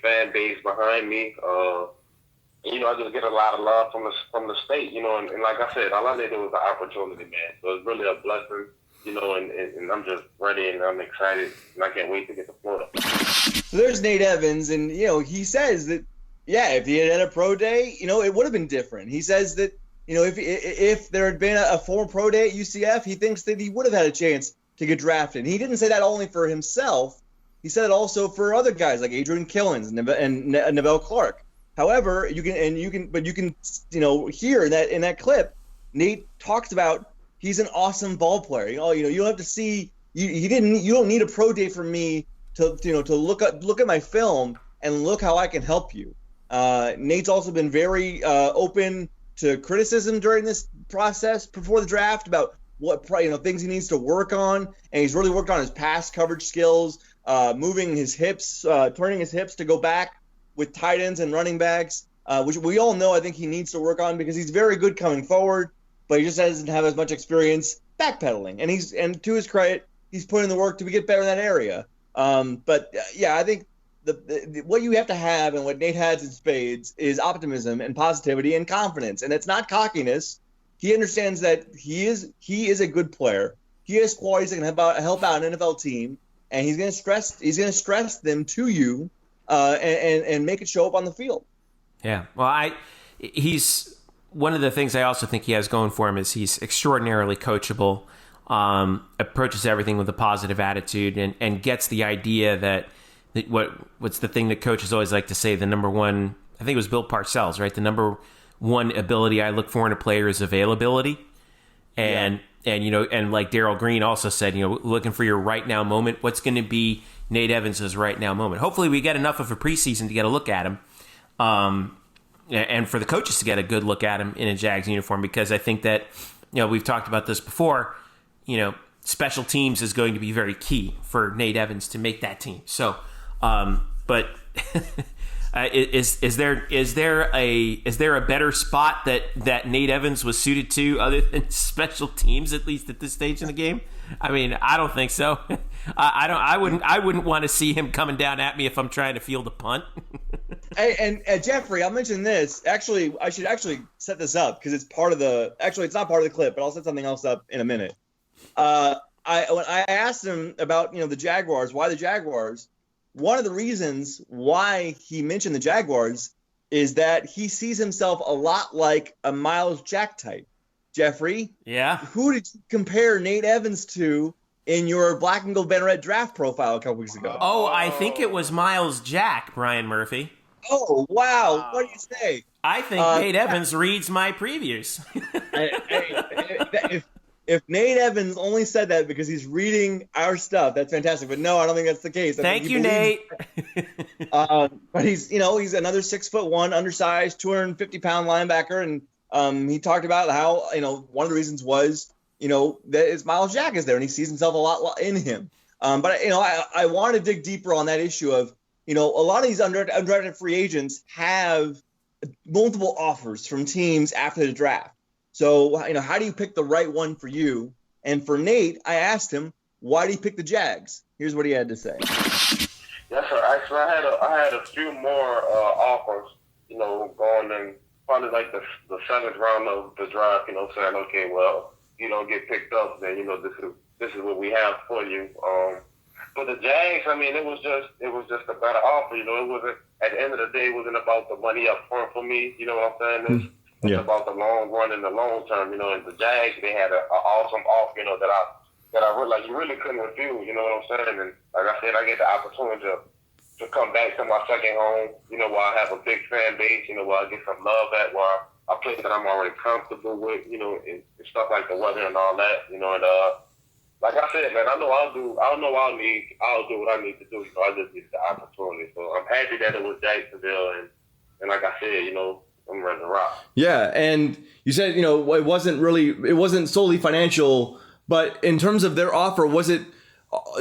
fan base behind me. I just get a lot of love from the state, and like I said, all I needed was an opportunity, man. So it's really a blessing, and I'm just ready and I'm excited, and I can't wait to get to Florida. So there's Nate Evans, and he says that, if he had a pro day, it would have been different. He says that, if there had been a former pro day at UCF, he thinks that he would have had a chance to get drafted. And he didn't say that only for himself. He said it also for other guys like Adrian Killins and Neville Clark. However, you can hear in that clip, Nate talks about he's an awesome ball player. You don't have to see you don't need a pro day from me to look at my film and look how I can help you. Nate's also been very open to criticism during this process before the draft about what things he needs to work on, and he's really worked on his pass coverage skills, moving his hips, turning his hips to go back with tight ends and running backs, which we all know I think he needs to work on because he's very good coming forward, but he just doesn't have as much experience backpedaling. And to his credit, he's putting in the work to get better in that area. I think what you have to have and what Nate has in spades is optimism and positivity and confidence. And it's not cockiness. He understands that he is a good player. He has qualities that can help out an NFL team, and he's going to stress them to you, and make it show up on the field. Yeah. Well, he's one of the things I also think he has going for him is he's extraordinarily coachable, approaches everything with a positive attitude, and gets the idea that what's the thing that coaches always like to say, the number one, I think it was Bill Parcells, right? The number one ability I look for in a player is availability. And like Darryl Green also said, looking for your right now moment. What's going to be Nate Evans' right now moment? Hopefully we get enough of a preseason to get a look at him. And for the coaches to get a good look at him in a Jags uniform, because I think that, we've talked about this before, special teams is going to be very key for Nate Evans to make that team. So, but is there a better spot that Nate Evans was suited to other than special teams, at least at this stage in the game? I mean, I don't think so. I wouldn't want to see him coming down at me if I'm trying to field a punt. Hey, and Jeffrey, I'll mention this. Actually, I should set this up because it's part of the. Actually, it's not part of the clip, but I'll set something else up in a minute. When I asked him about the Jaguars, why the Jaguars? One of the reasons why he mentioned the Jaguars is that he sees himself a lot like a Miles Jack type. Jeffrey, yeah, who did you compare Nate Evans to in your Black and Gold Banneret draft profile a couple weeks ago? Oh, I think it was Miles Jack, Brian Murphy. Oh, wow. What do you say? I think Nate Evans reads my previews. If Nate Evans only said that because he's reading our stuff, that's fantastic. But no, I don't think that's the case. Thank you, Nate. But he's another 6'1", undersized, 250-pound linebacker, and he talked about how one of the reasons was that his Miles Jack is there, and he sees himself a lot in him. But I want to dig deeper on that issue of a lot of these undrafted free agents have multiple offers from teams after the draft. So, how do you pick the right one for you? And for Nate, I asked him, why did he pick the Jags? Here's what he had to say. Yes, sir. Actually, I had a few more offers, going in probably like the seventh round of the draft, saying, okay, well, you don't get picked up, then, this is what we have for you. For the Jags, I mean, it was just a better offer. It wasn't, at the end of the day, it wasn't about the money up front for me. You know what I'm saying? It's about the long run and the long term. And the Jags, they had an awesome offer, that I really, you really couldn't refuse. You know what I'm saying? And like I said, I get the opportunity to come back to my second home. Where I have a big fan base. Where I get some love at, where I play that I'm already comfortable with. And stuff like the weather and all that. And like I said, man, I'll do what I need to do. I just get the opportunity. So I'm happy that it was Jacksonville, and like I said, I'm ready to rock. Yeah, and you said, it wasn't solely financial, but in terms of their offer, was it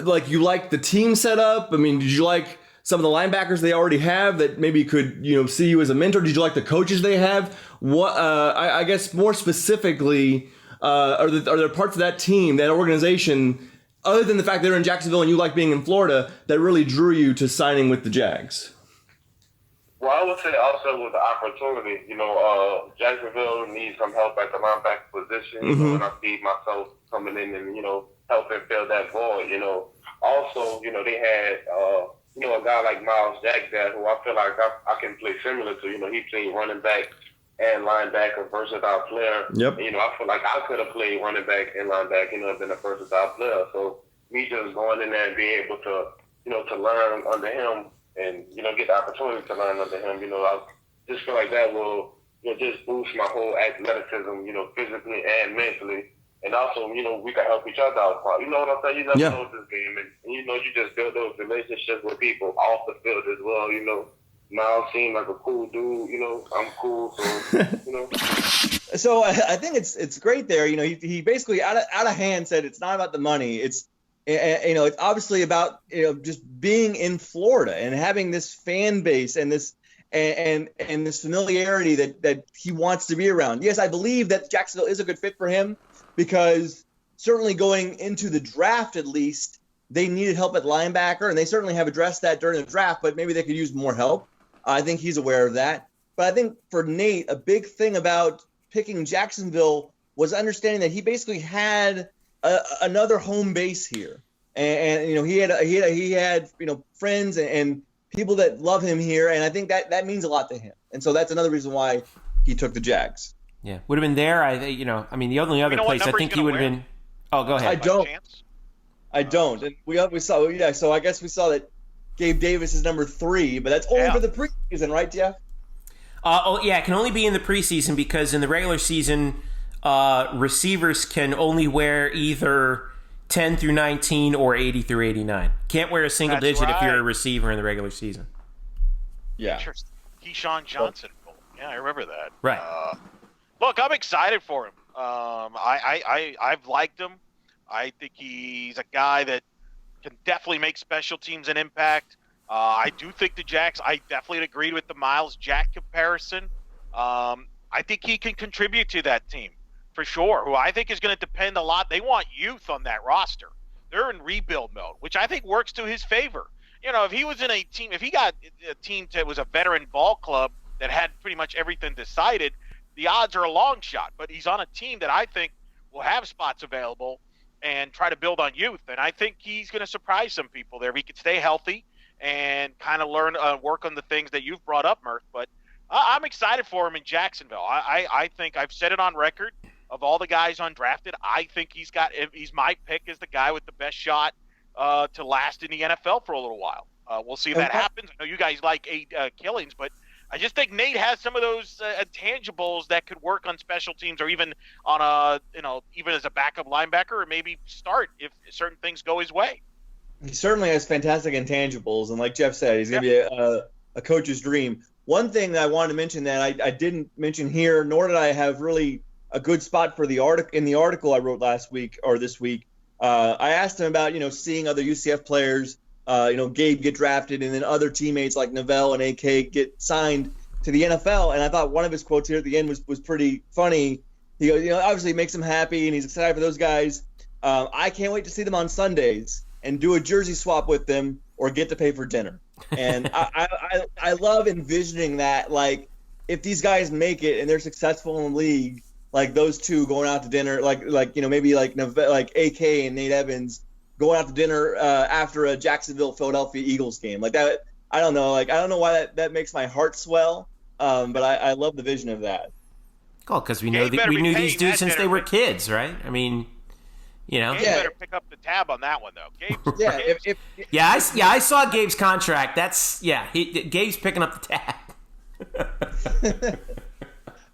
like you liked the team setup? I mean, did you like some of the linebackers they already have that maybe could, see you as a mentor? Did you like the coaches they have? What I guess more specifically, are there parts of that team, that organization, other than the fact they're in Jacksonville and you like being in Florida, that really drew you to signing with the Jags? Well, I would say also with the opportunity, Jacksonville needs some help at the linebacker position. And I see myself coming in and, helping fill that void. Also, they had, a guy like Miles Jack there who I feel like I can play similar to. He played running back and linebacker, versatile player. Yep. And, I feel like I could have played running back and linebacker, been a versatile player. So me just going in there and being able to, to learn under him and, get the opportunity to learn under him, I just feel like that will, just boost my whole athleticism, physically and mentally. And also, we can help each other out. You know what I'm saying? You never know this game. And, you just build those relationships with people off the field as well, Miles seemed like a cool dude, I'm cool, so, So I think it's great there. He basically out of hand said it's not about the money. It's obviously about just being in Florida and having this fan base and this and this familiarity that he wants to be around. Yes, I believe that Jacksonville is a good fit for him because certainly going into the draft at least they needed help at linebacker, and they certainly have addressed that during the draft. But maybe they could use more help. I think he's aware of that. But I think for Nate, a big thing about picking Jacksonville was understanding that he basically had another home base here, and he had friends and people that love him here, and I think that means a lot to him, and so that's another reason why he took the Jags. Yeah, would have been there. The only other place I think he would have been. Oh, go ahead. I don't, and we saw. Yeah, so I guess we saw that Gabe Davis is number 3, but that's only for the preseason, right, Jeff? It can only be in the preseason because in the regular season, receivers can only wear either 10 through 19 or 80 through 89. Can't wear a single digit if you're a receiver in the regular season. Yeah. Keyshawn Johnson. Yeah, I remember that. Right. Look, I'm excited for him. I've liked him. I think he's a guy that can definitely make special teams an impact. I do think the Jags, I definitely agreed with the Miles Jack comparison. I think he can contribute to that team for sure, who I think is going to depend a lot. They want youth on that roster. They're in rebuild mode, which I think works to his favor. If he was in a team, if he got a team that was a veteran ball club that had pretty much everything decided, the odds are a long shot. But he's on a team that I think will have spots available and try to build on youth. And I think he's going to surprise some people there. If he could stay healthy and kind of work on the things that you've brought up, Murph. But I'm excited for him in Jacksonville. I think I've said it on record of all the guys undrafted. I think he's my pick as the guy with the best shot to last in the NFL for a little while. We'll see if that happens. I know you guys like 8 killings, but I just think Nate has some of those intangibles that could work on special teams or even on even as a backup linebacker or maybe start if certain things go his way. He certainly has fantastic intangibles, and like Jeff said, he's going to be a coach's dream. One thing that I wanted to mention that I didn't mention here, nor did I have really a good spot for the article I wrote last week or this week. I asked him about seeing other UCF players. Gabe get drafted, and then other teammates like Novell and AK get signed to the NFL. And I thought one of his quotes here at the end was pretty funny. He goes, obviously it makes him happy, and he's excited for those guys. I can't wait to see them on Sundays and do a jersey swap with them or get to pay for dinner. And I love envisioning that, like, if these guys make it and they're successful in the league, like those two going out to dinner, maybe like AK and Nate Evans going out to dinner after a Jacksonville Philadelphia Eagles game, like that. I don't know why that makes my heart swell, but I love the vision of that. Oh, because we knew these dudes since they were kids, right? I mean, Gabe better pick up the tab on that one though. I saw Gabe's contract. Gabe's picking up the tab.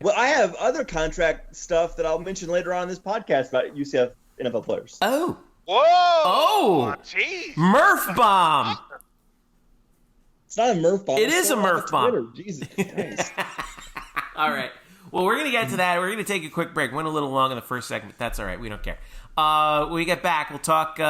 Well, I have other contract stuff that I'll mention later on in this podcast about UCF NFL players. Oh. Whoa! Oh! Jeez. Murph bomb! It's not a Murph bomb. It is a Murph bomb. Jesus Christ. All right. Well, we're going to get to that. We're going to take a quick break. Went a little long in the first segment, but that's all right. We don't care. When we get back, we'll talk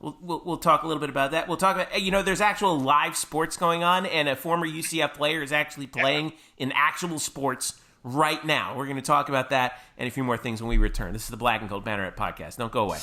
we'll talk a little bit about that. We'll talk about, there's actual live sports going on, and a former UCF player is actually playing in actual sports right now. We're going to talk about that and a few more things when we return. This is the Black and Gold Banneret Podcast. Don't go away.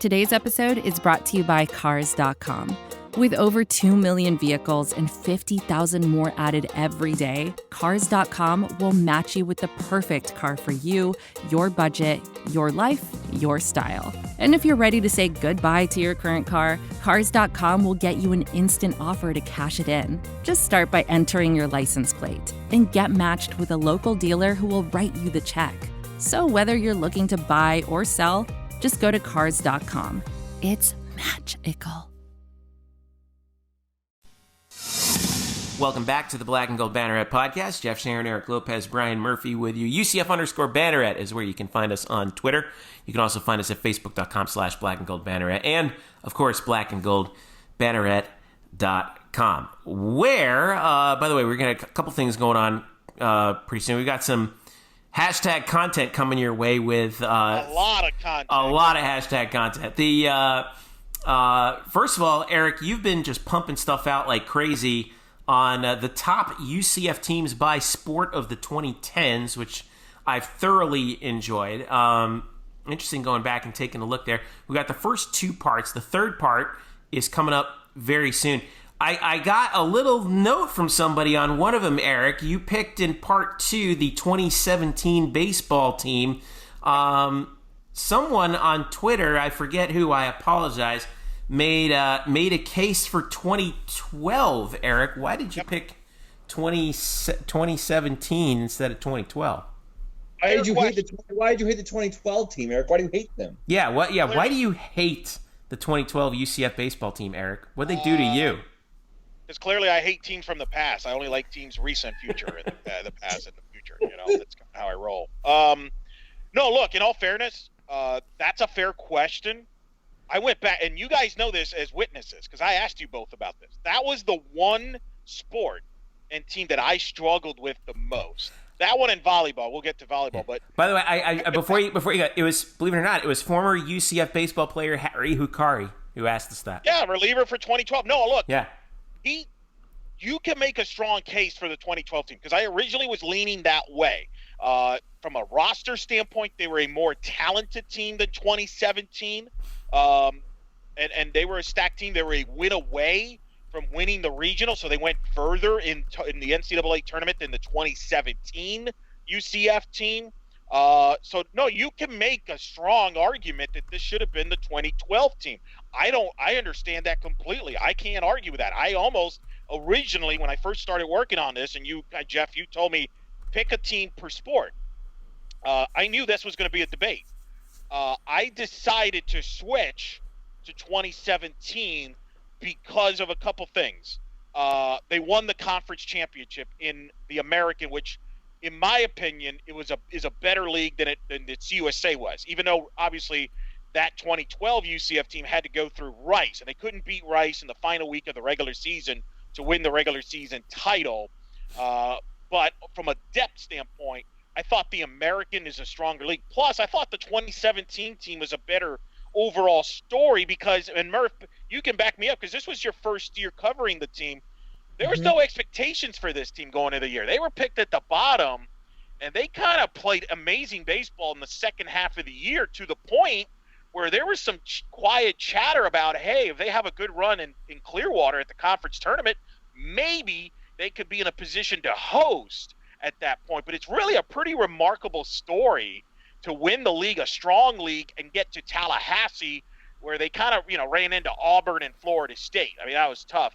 Today's episode is brought to you by Cars.com. With over 2 million vehicles and 50,000 more added every day, Cars.com will match you with the perfect car for you, your budget, your life, your style. And if you're ready to say goodbye to your current car, Cars.com will get you an instant offer to cash it in. Just start by entering your license plate and get matched with a local dealer who will write you the check. So whether you're looking to buy or sell, just go to Cars.com. It's magical. Welcome back to the Black and Gold Banneret Podcast. Jeff Sharon, Eric Lopez, Brian Murphy with you. UCF_Banneret is where you can find us on Twitter. You can also find us at Facebook.com/Black and Gold Banneret. And, of course, blackandgoldbanneret.com. Where, by the way, we're going to have a couple things going on pretty soon. We've got some hashtag content coming your way with a lot of content. A lot of hashtag content. First of all, Eric, you've been just pumping stuff out like crazy on the top UCF teams by sport of the 2010s, which I've thoroughly enjoyed. Interesting going back and taking a look there. We got the first 2 parts. The third part is coming up very soon. I got a little note from somebody on one of them, Eric. You picked in part 2 the 2017 baseball team. Someone on Twitter, I forget who, I apologize, made a case for 2012, Eric. Why did you pick 2017 instead of 2012? Why did you hate the 2012 team, Eric? Why do you hate them? Yeah, why do you hate the 2012 UCF baseball team, Eric? What'd they do to you? Because clearly I hate teams from the past. I only like teams recent, future, and the past and the future. That's kind of how I roll. No, look, in all fairness, that's a fair question. I went back, and you guys know this as witnesses, because I asked you both about this. That was the one sport and team that I struggled with the most. That one in volleyball. We'll get to volleyball, but by the way, I before you go, it was, believe it or not, it was former UCF baseball player Harry Hukari who asked us that. Yeah, reliever for 2012. No, look. Yeah. You can make a strong case for the 2012 team, because I originally was leaning that way. From a roster standpoint, they were a more talented team than 2017, and they were a stacked team. They were a win away from winning the regional, so they went further in the NCAA tournament than the 2017 UCF team. So no, you can make a strong argument that this should have been the 2012 team. I understand that completely. I can't argue with that. I almost originally, when I first started working on this, and you, Jeff, you told me pick a team per sport. I knew this was going to be a debate. I decided to switch to 2017 because of a couple things. They won the conference championship in the American, which, in my opinion, is a better league than its USA was. Even though obviously that 2012 UCF team had to go through Rice, and they couldn't beat Rice in the final week of the regular season to win the regular season title. But from a depth standpoint, I thought the American is a stronger league. Plus, I thought the 2017 team was a better overall story because, and Murph, you can back me up because this was your first year covering the team. There was no expectations for this team going into the year. They were picked at the bottom, and they kind of played amazing baseball in the second half of the year, to the point where there was some quiet chatter about, hey, if they have a good run in Clearwater at the conference tournament, maybe they could be in a position to host at that point. But it's really a pretty remarkable story to win the league, a strong league, and get to Tallahassee, where they kind of, ran into Auburn and Florida State. I mean, that was tough.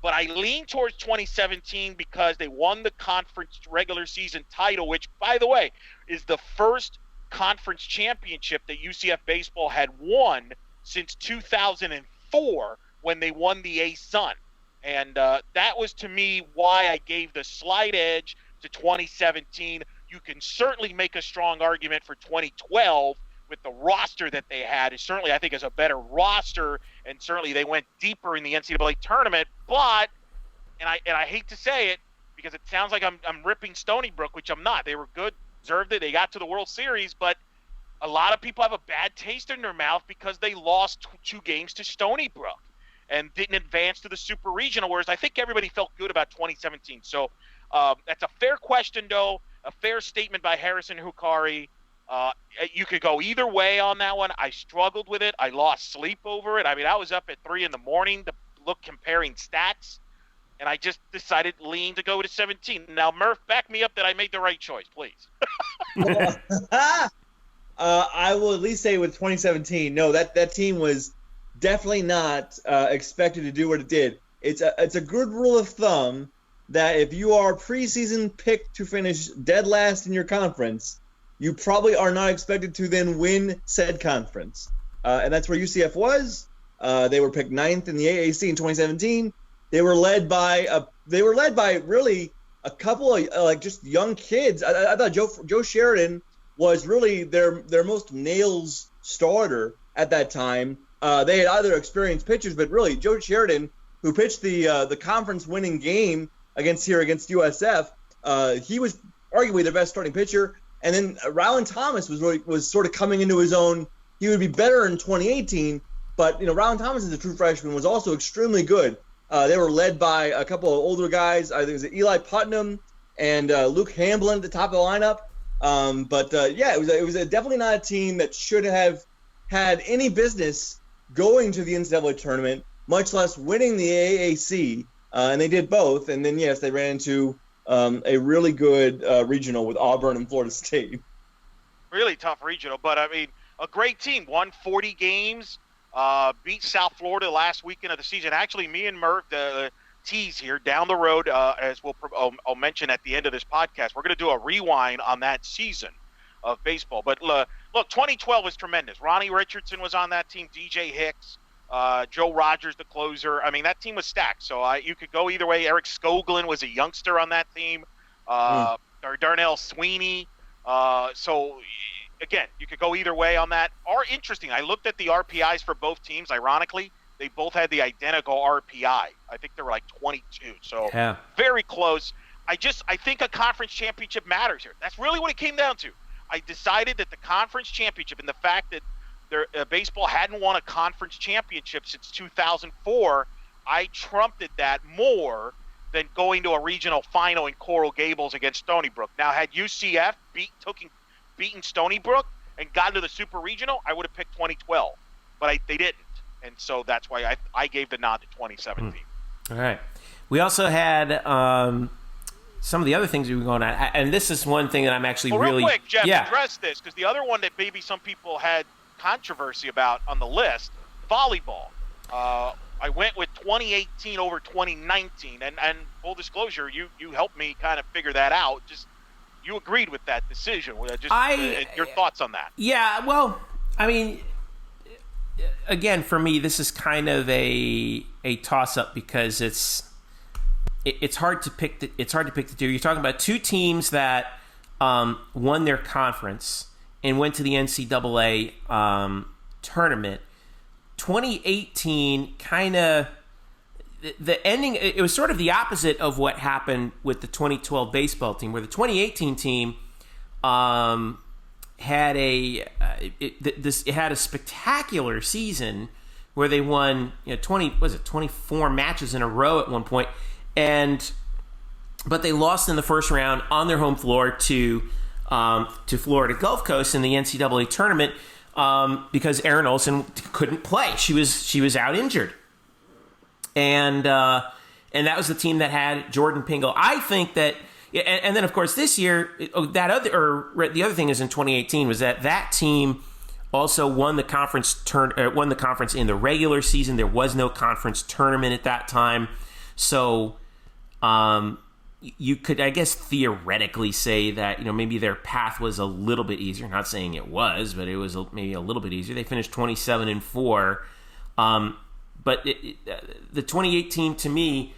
But I lean towards 2017 because they won the conference regular season title, which, by the way, is the first conference championship that UCF baseball had won since 2004 when they won the A-Sun. And that was, to me, why I gave the slight edge to 2017. You can certainly make a strong argument for 2012 with the roster that they had. It certainly, I think, is a better roster, and certainly they went deeper in the NCAA tournament. But, and I hate to say it because it sounds like I'm ripping Stony Brook, which I'm not. They were good, deserved it. They got to the World Series, but a lot of people have a bad taste in their mouth because they lost 2 games to Stony Brook and didn't advance to the Super Regional, whereas I think everybody felt good about 2017. So that's a fair question, though, a fair statement by Harrison Hukari. You could go either way on that one. I struggled with it. I lost sleep over it. I mean, I was up at 3 a.m. to look comparing stats, and I just decided lean to go to 17. Now, Murph, back me up that I made the right choice, please. I will at least say with 2017, no, that team was definitely not expected to do what it did. It's a good rule of thumb that if you are preseason picked to finish dead last in your conference, you probably are not expected to then win said conference. And that's where UCF was. They were picked 9th in the AAC in 2017. They were led by really a couple of just young kids. I thought Joe Sheridan was really their most nails starter at that time. They had other experienced pitchers, but really Joe Sheridan, who pitched the conference winning game against USF, he was arguably the best starting pitcher. And then Rylan Thomas was sort of coming into his own. He would be better in 2018, but Rylan Thomas as a true freshman was also extremely good. They were led by a couple of older guys. I think it was Eli Putnam and Luke Hamblin at the top of the lineup. It was definitely not a team that should have had any business going to the NCAA tournament. much less winning the AAC. And they did both. And then, yes, they ran into a really good regional with Auburn and Florida State. Really tough regional, but I mean, a great team. Won 40 games, beat South Florida last weekend of the season. Actually, me and Murph, the tease here down the road, as I'll mention at the end of this podcast, we're going to do a rewind on that season of baseball. But look, 2012 was tremendous. Ronnie Richardson was on that team, DJ Hicks, Joe Rogers, the closer. I mean, that team was stacked. So you could go either way. Eric Skoglund was a youngster on that team, or Darnell Sweeney. So, again, you could go either way on that. Interesting, I looked at the RPIs for both teams. Ironically, they both had the identical RPI. I think they were like 22. So, very close. I think a conference championship matters here. That's really what it came down to. I decided that the conference championship and the fact that baseball hadn't won a conference championship since 2004, I trumped that more than going to a regional final in Coral Gables against Stony Brook. Now, had UCF beaten Stony Brook and gotten to the Super Regional, I would have picked 2012, but they didn't, and so that's why I gave the nod to 2017. All right. We also had some of the other things we were going on, and this is one thing that I'm actually real quick, Jeff, address this, because the other one that maybe some people had controversy about on the list, volleyball. I went with 2018 over 2019, and full disclosure, you helped me kind of figure that out. Just you agreed with that decision. Your thoughts on that? Yeah, well, I mean, again, for me, this is kind of a toss-up because it's hard to pick the two. You're talking about two teams that won their conference and went to the NCAA tournament. 2018 kind of the ending. It was sort of the opposite of what happened with the 2012 baseball team, where the 2018 team had a spectacular season where they won 24 matches in a row at one point, but they lost in the first round on their home floor to Florida Gulf Coast in the NCAA tournament. Because Erin Olsen couldn't play. She was out injured. And that was the team that had Jordan Pingle. I think that, and then of course this year, the other thing is in 2018 was that team also won the conference in the regular season. There was no conference tournament at that time. So, you could, I guess, theoretically say that, maybe their path was a little bit easier. Not saying it was, but it was maybe a little bit easier. They finished 27-4. But the 2018, to me,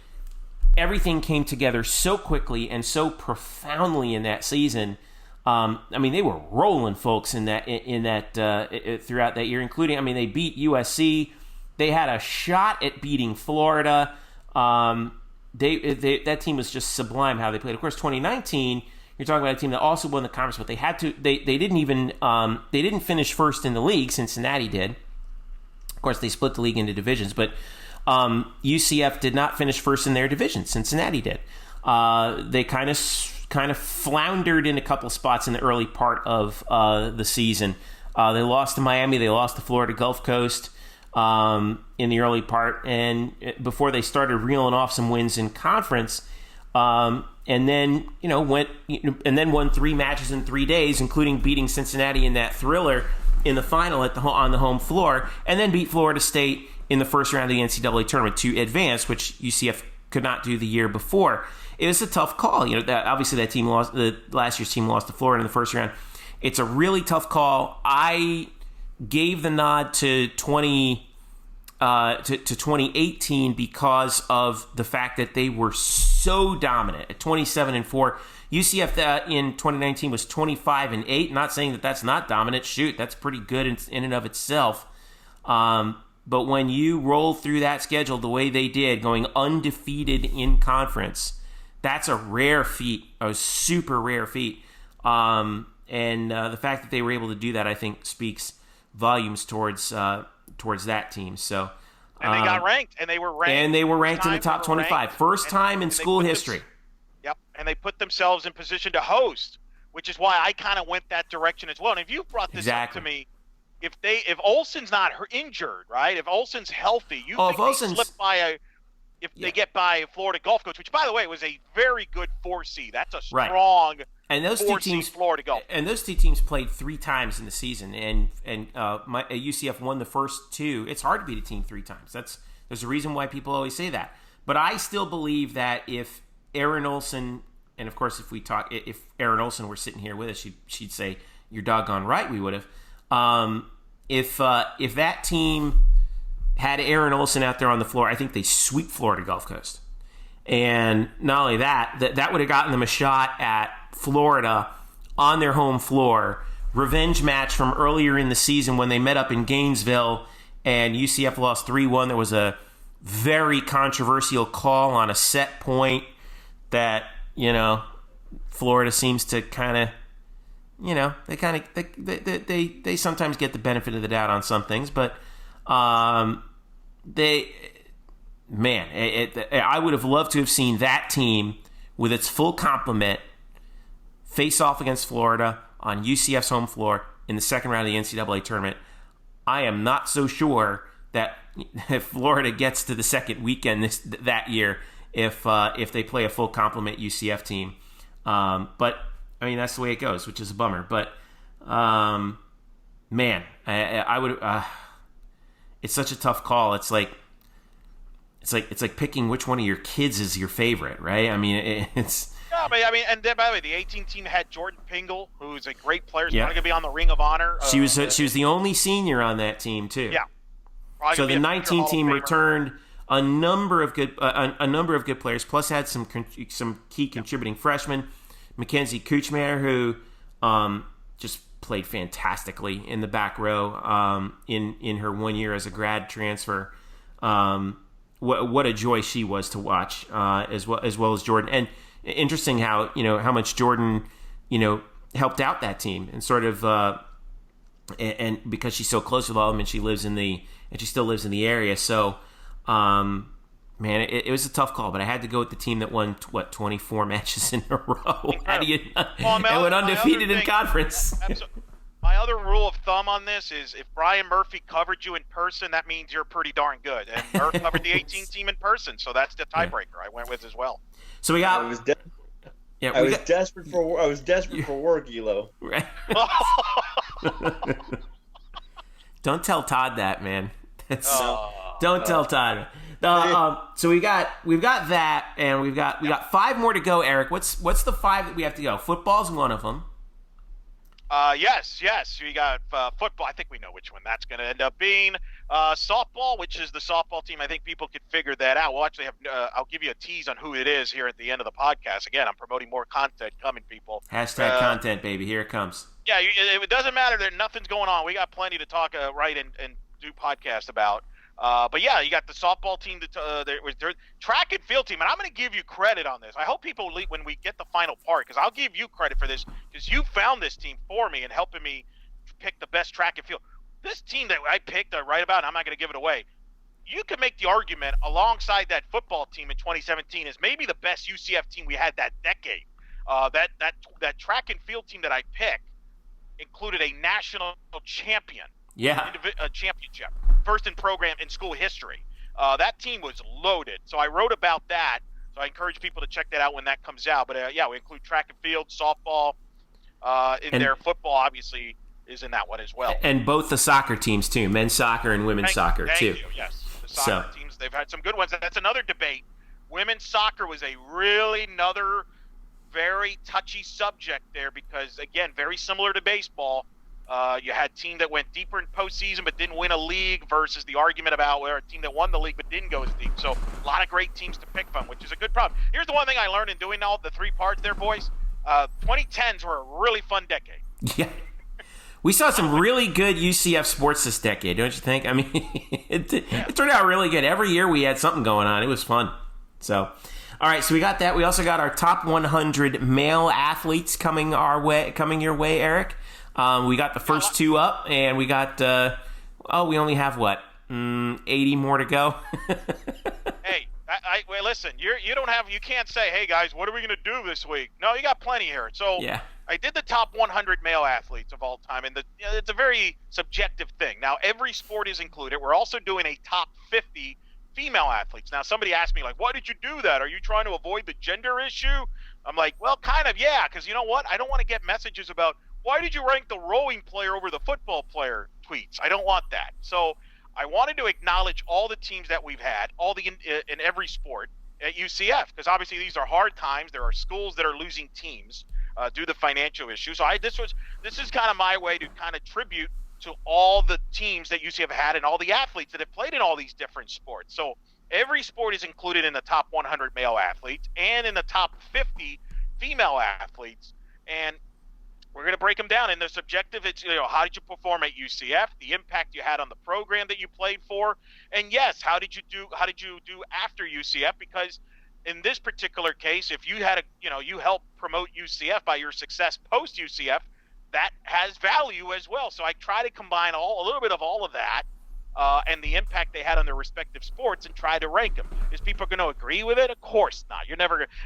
everything came together so quickly and so profoundly in that season. I mean, they were rolling, folks, in that throughout that year, including, they beat USC. They had a shot at beating Florida. That team was just sublime how they played. Of course, 2019, you're talking about a team that also won the conference, but they didn't finish first in the league. Cincinnati did. Of course, they split the league into divisions, but UCF did not finish first in their division. Cincinnati did. They kind of floundered in a couple spots in the early part of the season. They lost to Miami. They lost to Florida Gulf Coast in the early part, and before they started reeling off some wins in conference, and then won 3 matches in 3 days, including beating Cincinnati in that thriller in the final on the home floor, and then beat Florida State in the first round of the NCAA tournament to advance, which UCF could not do the year before. It was a tough call. Obviously that team lost. The last year's team lost to Florida in the first round. It's a really tough call. I gave the nod to 2018 because of the fact that they were so dominant at 27-4. UCF in 2019 was 25-8. Not saying that that's not dominant. Shoot, that's pretty good in and of itself. But when you roll through that schedule the way they did, going undefeated in conference, that's a rare feat, a super rare feat. And the fact that they were able to do that, I think, speaks volumes towards that team. So, and they got ranked, and they were ranked in the top 25, first time in school history. Yep, and they put themselves in position to host, which is why I kind of went that direction as well. And if you brought this up to me if Olsen's not injured, right? If Olsen's healthy, you think they slip by they get by Florida Gulf Coast, which by the way was a very good 4 seed. That's a strong and those 4 two teams, Florida Gulf. And those two teams played 3 times in the season, and UCF won the first 2. It's hard to beat a team 3 times. There's a reason why people always say that. But I still believe that if Aaron Olsen, and of course if Aaron Olsen were sitting here with us, she'd say, "You're doggone right, we would have." If that team had Aaron Olsen out there on the floor, I think they sweep Florida Gulf Coast. And not only that would have gotten them a shot at Florida on their home floor. Revenge match from earlier in the season when they met up in Gainesville and UCF lost 3-1. There was a very controversial call on a set point that, Florida seems to kind of, they sometimes get the benefit of the doubt on some things, but I would have loved to have seen that team with its full complement face off against Florida on UCF's home floor in the second round of the NCAA tournament. I am not so sure that if Florida gets to the second weekend that year, if they play a full complement UCF team. But I mean, that's the way it goes, which is a bummer. But I would. It's such a tough call. It's like picking which one of your kids is your favorite, right? I mean, it's. Yeah, but I mean, and then by the way, the 18 team had Jordan Pingle, who's a great player. She's going to be on the Ring of Honor. She was the only senior on that team too. Yeah. So the 19 team returned a number of good players, plus had some key contributing freshmen. McKenzie Milton, who just played fantastically in the back row in her 1 year as a grad transfer. What a joy she was to watch, as well as Jordan. And interesting how much Jordan helped out that team and sort of and because she's so close with all of them and she still lives in the area. So man, it was a tough call, but I had to go with the team that won 24 matches in a row and went undefeated in conference. My other rule of thumb on this is if Brian Murphy covered you in person, that means you're pretty darn good. And Murphy covered the 18 team in person, so that's the tiebreaker I went with as well. So we got. I was desperate for work, Elo. Right. Don't tell Todd that, man. Don't tell Todd. So we've got that, and we've got 5 more to go. Eric, what's the 5 that we have to go? Football's one of them. Yes. We got football. I think we know which one that's going to end up being. Softball, which is the softball team. I think people could figure that out. We'll actually have. I'll give you a tease on who it is here at the end of the podcast. Again, I'm promoting more content coming, people. Hashtag content, baby. Here it comes. Yeah, it doesn't matter that nothing's going on. We got plenty to talk, and do podcast about. But yeah, you got the softball team, their track and field team, and I'm going to give you credit on this. I hope people, when we get the final part, because I'll give you credit for this, because you found this team for me and helping me pick the best track and field. This team that I picked right about, and I'm not going to give it away, you could make the argument alongside that football team in 2017 is maybe the best UCF team we had that decade. That track and field team that I picked included a national champion. Yeah. A championship. First in program in school history. That team was loaded. So I wrote about that. So I encourage people to check that out when that comes out. But we include track and field, softball in there. Football obviously is in that one as well. And both the soccer teams too, men's soccer and women's soccer too. Thank you. Yes, the soccer teams, they've had some good ones. That's another debate. Women's soccer was another very touchy subject there because, again, very similar to baseball. You had a team that went deeper in postseason but didn't win a league versus the argument about where a team that won the league but didn't go as deep. So a lot of great teams to pick from, which is a good problem. Here's the one thing I learned in doing all the 3 parts there, boys. 2010s were a really fun decade. Yeah. We saw some really good UCF sports this decade, don't you think? I mean, it turned out really good. Every year we had something going on. It was fun. So, all right, so we got that. We also got our top 100 male athletes coming your way, Eric. We got the first 2 up, and we got, we only have, 80 more to go? Hey, listen, you can't say, hey, guys, what are we going to do this week? No, you got plenty here. So, yeah. I did the top 100 male athletes of all time, and it's a very subjective thing. Now, every sport is included. We're also doing a top 50 female athletes. Now, somebody asked me, like, why did you do that? Are you trying to avoid the gender issue? I'm like, well, kind of, yeah, because you know what? I don't want to get messages about, why did you rank the rowing player over the football player tweets? I don't want that. So I wanted to acknowledge all the teams that we've had, in every sport at UCF, because obviously these are hard times. There are schools that are losing teams due to financial issues. So this is kind of my way to kind of tribute to all the teams that UCF had and all the athletes that have played in all these different sports. So every sport is included in the top 100 male athletes and in the top 50 female athletes. And we're going to break them down. In the subjective, it's, how did you perform at UCF, the impact you had on the program that you played for, and yes, how did you do after UCF? Because in this particular case, if you had you helped promote UCF by your success post UCF, that has value as well. So I try to combine a little bit of all of that and the impact they had on their respective sports and try to rank them. Is people going to agree with it? Of course not.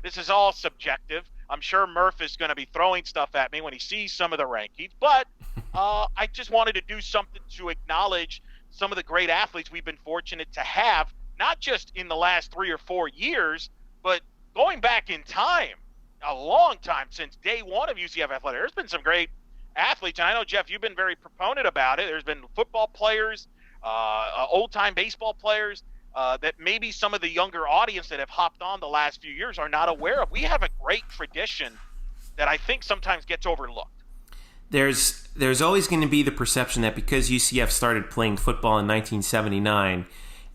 This is all subjective. I'm sure Murph is going to be throwing stuff at me when he sees some of the rankings, but I just wanted to do something to acknowledge some of the great athletes we've been fortunate to have, not just in the last 3 or 4 years, but going back in time, a long time, since day one of UCF athletics. There's been some great athletes, and I know, Jeff, you've been very proponent about it. There's been football players, old-time baseball players that maybe some of the younger audience that have hopped on the last few years are not aware of. We have a great tradition that I think sometimes gets overlooked. There's always going to be the perception that because UCF started playing football in 1979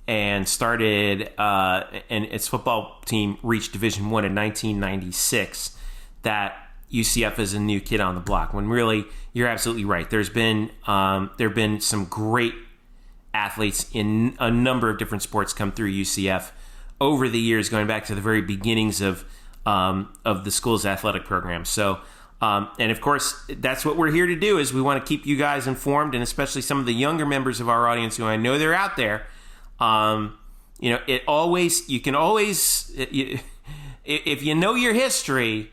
and started and its football team reached Division I in 1996, that UCF is a new kid on the block. When really, you're absolutely right. There have been some great athletes in a number of different sports come through UCF over the years, going back to the very beginnings of the school's athletic program. So, and of course, that's what we're here to do. Is we want to keep you guys informed, and especially some of the younger members of our audience who I know they're out there. You can always, if you know your history,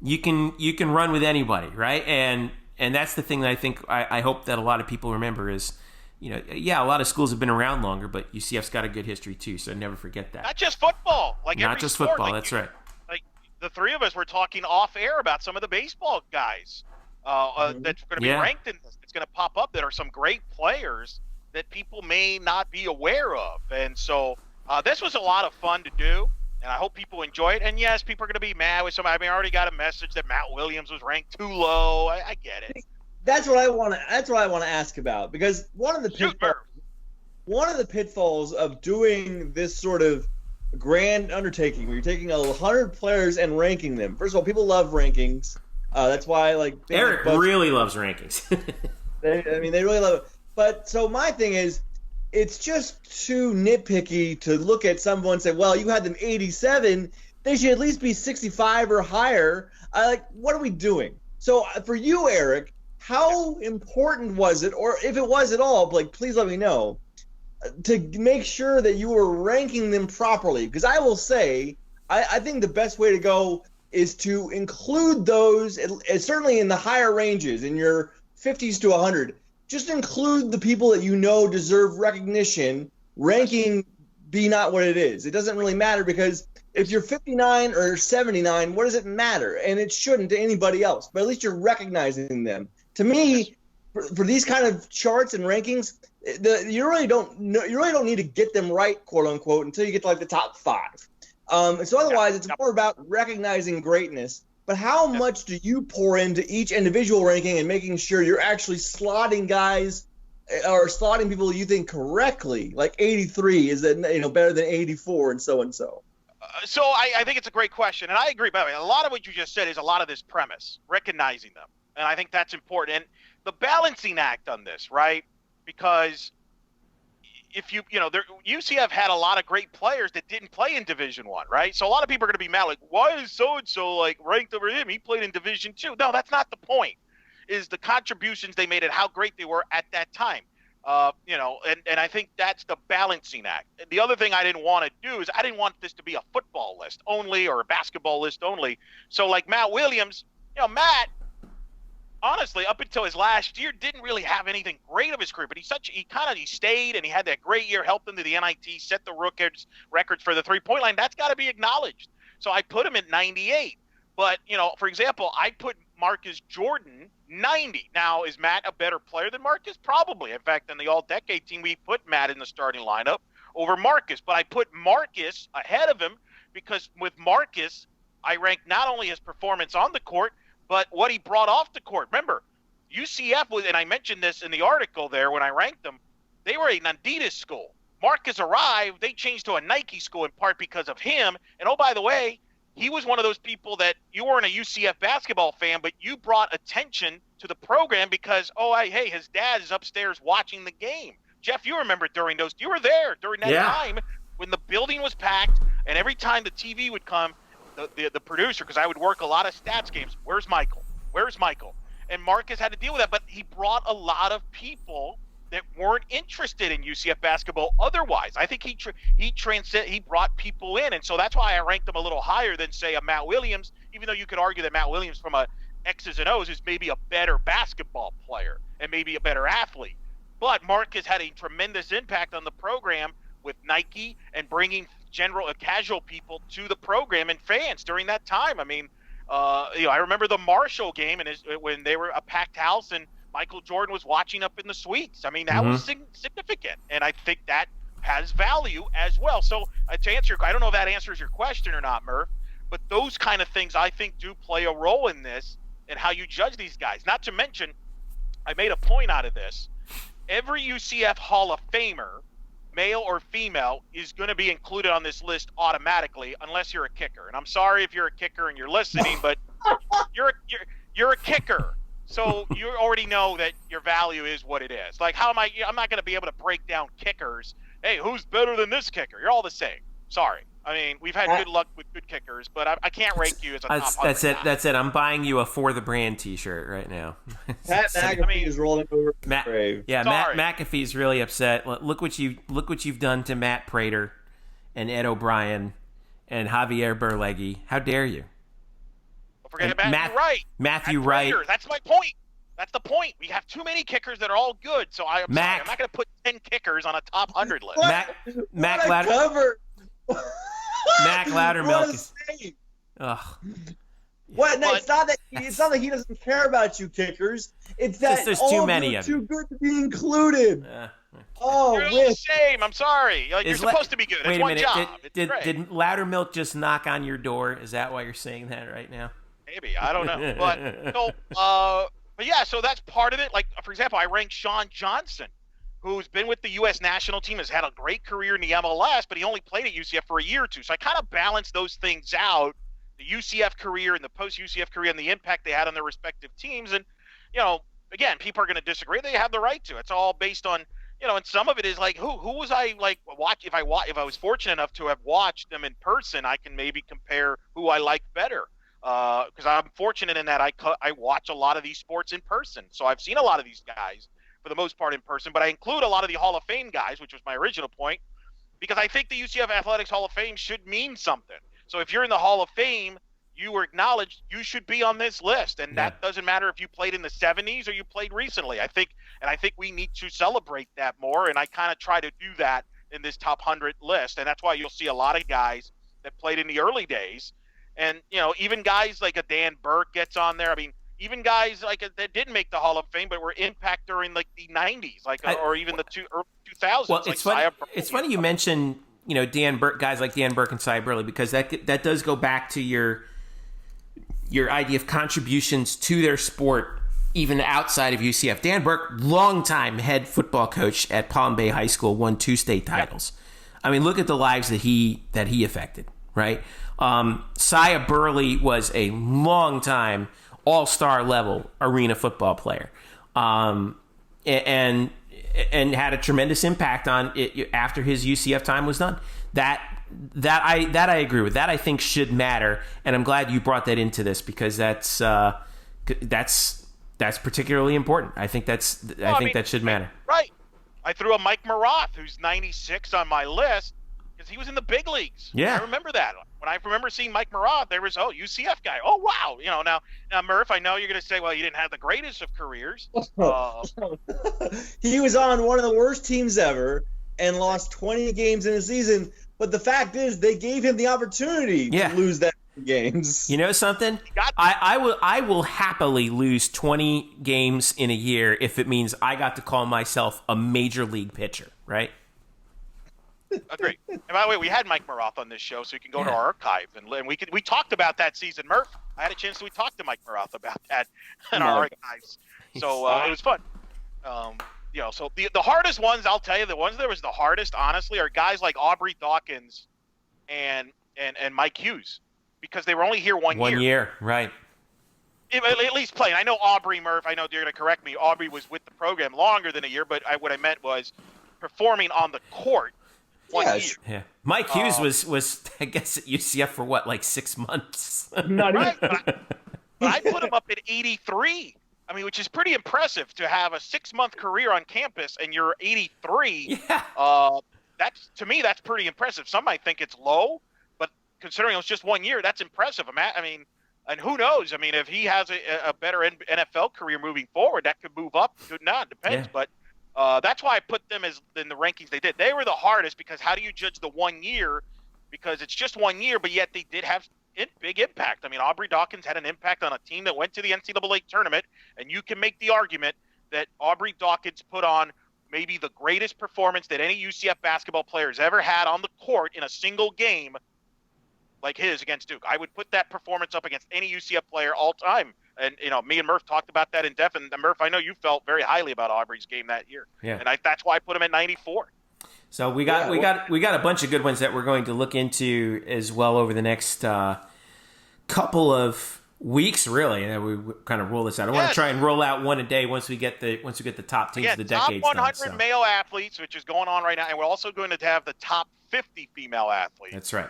you can run with anybody, right? And that's the thing that I think I hope that a lot of people remember is, a lot of schools have been around longer, but UCF's got a good history too, so never forget that. Not just football, not just sport, football. That's right. Like the three of us were talking off air about some of the baseball guys that's going to be ranked in this. It's going to pop up that are some great players that people may not be aware of, and so this was a lot of fun to do. And I hope people enjoy it. And yes, people are going to be mad with somebody. I mean, I already got a message that Matt Williams was ranked too low. I get it. That's what I want to ask about, because one of the pitfalls of doing this sort of grand undertaking, where you're taking 100 players and ranking them. First of all, people love rankings. That's why, Eric really loves rankings. they really love it. But so my thing is, it's just too nitpicky to look at someone and say, well, you had them 87. They should at least be 65 or higher. What are we doing? So for you, Eric, how important was it, or if it was at all, please let me know, to make sure that you were ranking them properly? Because I will say, I think the best way to go is to include those, certainly in the higher ranges, in your 50s to 100. Just include the people that you know deserve recognition, ranking be not what it is. It doesn't really matter, because if you're 59 or 79, what does it matter? And it shouldn't to anybody else, but at least you're recognizing them. To me, for these kind of charts and rankings, you really don't need to get them right, quote unquote, until you get to the top 5. So otherwise, it's more about recognizing greatness. But how much do you pour into each individual ranking and making sure you're actually slotting guys or slotting people you think correctly? Like 83 is better than 84 and so and so. So I think it's a great question, and I agree. By the way, a lot of what you just said is a lot of this premise, recognizing them, and I think that's important. And the balancing act on this, right? Because if UCF had a lot of great players that didn't play in Division I, right? So a lot of people are going to be mad, why is so-and-so ranked over him? He played in Division II. No, that's not the point. Is the contributions they made and how great they were at that time. And I think that's the balancing act. The other thing I didn't want to do is I didn't want this to be a football list only or a basketball list only. So Matt Williams, Matt honestly, up until his last year, didn't really have anything great of his career. But he stayed, and he had that great year, helped him to the NIT, set the records for the 3-point line. That's got to be acknowledged. So I put him at 98. But, for example, I put Marcus Jordan 90. Now, is Matt a better player than Marcus? Probably. In fact, in the all-decade team, we put Matt in the starting lineup over Marcus. But I put Marcus ahead of him because with Marcus, I ranked not only his performance on the court, but what he brought off the court. Remember, UCF was, and I mentioned this in the article there when I ranked them, they were an Adidas school. Marcus arrived, they changed to a Nike school in part because of him. And oh, by the way, he was one of those people that you weren't a UCF basketball fan, but you brought attention to the program because, hey, his dad is upstairs watching the game. Jeff, you remember you were there during that time when the building was packed, and every time the TV would come, the producer, because I would work a lot of stats games, where's Michael? And Marcus had to deal with that, but he brought a lot of people that weren't interested in UCF basketball otherwise. I think he brought people in, and so that's why I ranked him a little higher than, say, a Matt Williams, even though you could argue that Matt Williams from a X's and O's is maybe a better basketball player and maybe a better athlete. But Marcus had a tremendous impact on the program with Nike and bringing casual people to the program and fans during that time. I mean, I remember the Marshall game when they were a packed house and Michael Jordan was watching up in the suites. I mean, that was significant, and I think that has value as well. So to answer I don't know if that answers your question or not, Murph, but those kind of things I think do play a role in this and how you judge these guys. Not to mention, I made a point out of this. Every UCF Hall of Famer, male or female, is going to be included on this list automatically unless you're a kicker. And I'm sorry if you're a kicker and you're listening, but you're a kicker. So you already know that your value is what it is. Like, I'm not going to be able to break down kickers. Hey, who's better than this kicker? You're all the same. Sorry. I mean, we've had good luck with good kickers, but I can't rank you as a top 100 guy. That's it. I'm buying you a For the Brand T-shirt right now. Pat McAfee is rolling over the grave. Yeah, Matt McAfee's really upset. Look what you've done to Matt Prater and Ed O'Brien and Javier Berlegui. How dare you? Don't forget Matthew Wright. Matthew Wright. That's my point. That's the point. We have too many kickers that are all good. So I'm sorry. I'm not going to put 10 kickers on a top 100 list. Mac Loudermilk is. Ugh. What? No, it's not that he doesn't care about you kickers. It's that there's all too of many them are of too good to be included. You're the same. I'm sorry. You're supposed to be good. Wait it's a one minute. job. Did Loudermilk just knock on your door? Is that why you're saying that right now? Maybe. I don't know. But yeah, so that's part of it. Like, for example, I ranked Sean Johnson, who's been with the U.S. national team, has had a great career in the MLS, but he only played at UCF for a year or two. So I kind of balanced those things out, the UCF career and the post-UCF career and the impact they had on their respective teams. And, again, people are going to disagree. They have the right to. It's all based on, and some of it is like, who was I like watch if I was fortunate enough to have watched them in person, I can maybe compare who I like better. Because I'm fortunate in that I watch a lot of these sports in person. So I've seen a lot of these guys for the most part in person, but I include a lot of the Hall of Fame guys, which was my original point, because I think the UCF Athletics Hall of Fame should mean something. So if you're in the Hall of Fame, you were acknowledged, you should be on this list. And that doesn't matter if you played in the 70s or you played recently. I think we need to celebrate that more. And I kind of try to do that in this top 100 list. And that's why you'll see a lot of guys that played in the early days. And, even guys like a Dan Burke gets on there. I mean, even guys like that didn't make the Hall of Fame, but were impact during like the 90s, or even the early 2000s. Well, it's funny you mention, Dan Burke, guys like Dan Burke and Cy Burley, because that does go back to your idea of contributions to their sport, even outside of UCF. Dan Burke, longtime head football coach at Palm Bay High School, won 2 state titles. Yep. I mean, look at the lives that he affected, right? Cy Burley was a long-time all-star level arena football player, and had a tremendous impact on it after his UCF time was done. That I agree with. That I think should matter, and I'm glad you brought that into this because that's particularly important. I think that should matter. Right. I threw a Mike Maroth, who's 96 on my list because he was in the big leagues. Yeah, I remember that. When I remember seeing Mike Moroth, there was, UCF guy. Oh, wow. Now Murph, I know you're going to say, well, you didn't have the greatest of careers. He was on one of the worst teams ever and lost 20 games in a season. But the fact is, they gave him the opportunity to lose that many games. You know something? I will happily lose 20 games in a year if it means I got to call myself a major league pitcher, right? Agreed. And by the way, we had Mike Moroth on this show, so you can go to our archive and we talked about that season. Murph, I had a chance to talk to Mike Moroth about that in our archives, so it was fun. So the hardest ones, I'll tell you, the ones that was the hardest, honestly, are guys like Aubrey Dawkins and Mike Hughes, because they were only here one year. 1 year, right? At least playing. I know Aubrey, Murph, I know you're going to correct me. Aubrey was with the program longer than a year, but what I meant was performing on the court. 1 year. Yeah. Mike Hughes was I guess at UCF for what, like 6 months? Not right. But I put him up at 83. I mean, which is pretty impressive to have a 6-month career on campus and you're 83. Yeah. To me, that's pretty impressive. Some might think it's low, but considering it was just 1 year, that's impressive. I mean, and who knows? I mean, if he has a better NFL career moving forward, that could move up. Could not. Depends. Yeah. But that's why I put them as in the rankings they did. They were the hardest because how do you judge the 1 year? Because it's just 1 year, but yet they did have big impact. I mean, Aubrey Dawkins had an impact on a team that went to the NCAA tournament, and you can make the argument that Aubrey Dawkins put on maybe the greatest performance that any UCF basketball player has ever had on the court in a single game like his against Duke. I would put that performance up against any UCF player all time. And, me and Murph talked about that in depth. And Murph, I know you felt very highly about Aubrey's game that year. Yeah. And that's why I put him at 94. So we got a bunch of good ones that we're going to look into as well over the next couple of weeks. Really, and we kind of roll this out. I want to try and roll out one a day once we get the top teams of the decades. Top 100 male athletes, which is going on right now, and we're also going to have the top 50 female athletes. That's right.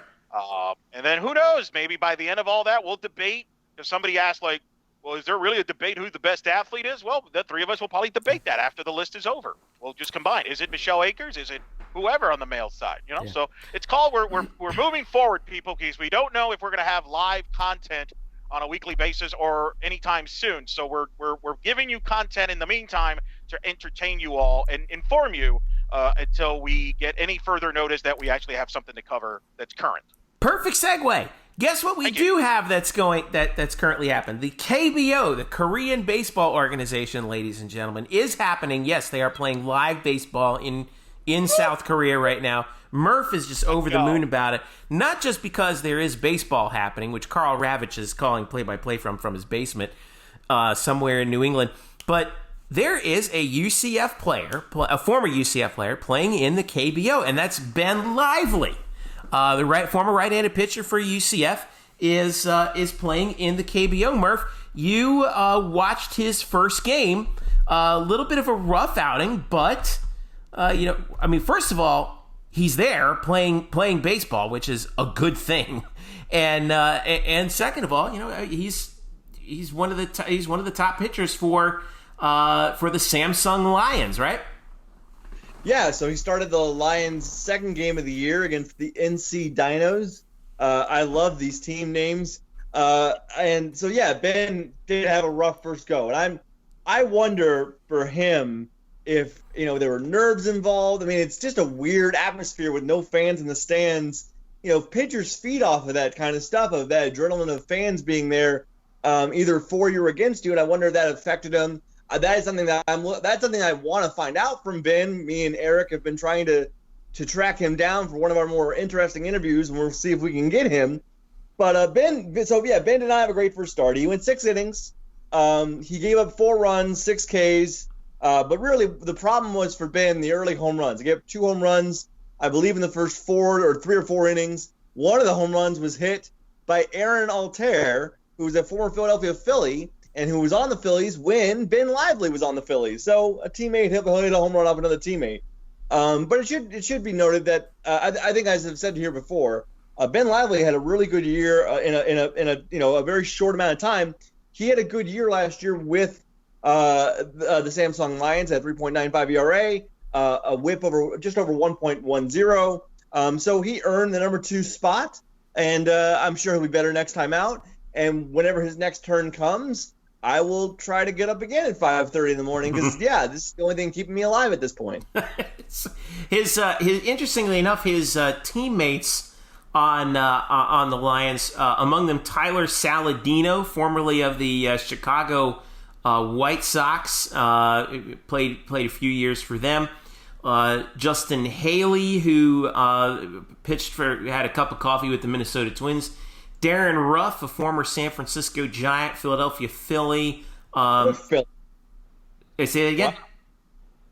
And then who knows? Maybe by the end of all that, we'll debate. If somebody asks, like, well, is there really a debate who the best athlete is? Well, the three of us will probably debate that after the list is over. We'll just combine. Is it Michelle Akers? Is it whoever on the male side? Yeah. So it's called we're moving forward, people, because we don't know if we're going to have live content on a weekly basis or anytime soon. So we're giving you content in the meantime to entertain you all and inform you until we get any further notice that we actually have something to cover that's current. Perfect segue. Guess what we do have that's currently happened? The KBO, the Korean Baseball Organization, ladies and gentlemen, is happening. Yes, they are playing live baseball in South Korea right now. Murph is just over the moon about it. Not just because there is baseball happening, which Carl Ravitch is calling play-by-play from his basement somewhere in New England, but there is a UCF player, a former UCF player, playing in the KBO, and that's Ben Lively. The former right-handed pitcher for UCF is playing in the KBO. Murph, you watched his first game. A little bit of a rough outing, but first of all, he's there playing baseball, which is a good thing, and second of all, he's one of the top pitchers for the Samsung Lions, right? Yeah, so he started the Lions' second game of the year against the NC Dinos. I love these team names. And so, Ben did have a rough first go. And I wonder for him if, there were nerves involved. I mean, it's just a weird atmosphere with no fans in the stands. Pitchers feed off of that kind of stuff, of that adrenaline of fans being there, either for you or against you. And I wonder if that affected him. That is something that's something I want to find out from Ben. Me and Eric have been trying to track him down for one of our more interesting interviews, and we'll see if we can get him. But Ben did not have a great first start. He went 6 innings. He gave up 4 runs, 6 Ks. But really, the problem was for Ben the early home runs. He gave up 2 home runs, I believe, in the first 3 or 4 innings. One of the home runs was hit by Aaron Altair, who was a former Philadelphia Philly, and who was on the Phillies when Ben Lively was on the Phillies. So a teammate hit a home run off another teammate. But it should be noted that I think, as I've said here before, Ben Lively had a really good year in a very short amount of time. He had a good year last year with the Samsung Lions at 3.95 ERA, a WHIP just over 1.10. So he earned the number 2 spot. and I'm sure he'll be better next time out. And whenever his next turn comes, I will try to get up again at 5:30 in the morning because, this is the only thing keeping me alive at this point. his interestingly enough, his teammates on the Lions, among them Tyler Saladino, formerly of the Chicago White Sox, played a few years for them. Justin Haley, who had a cup of coffee with the Minnesota Twins. Darren Ruff, a former San Francisco Giant, Philadelphia Philly. Philly. Say it again? What?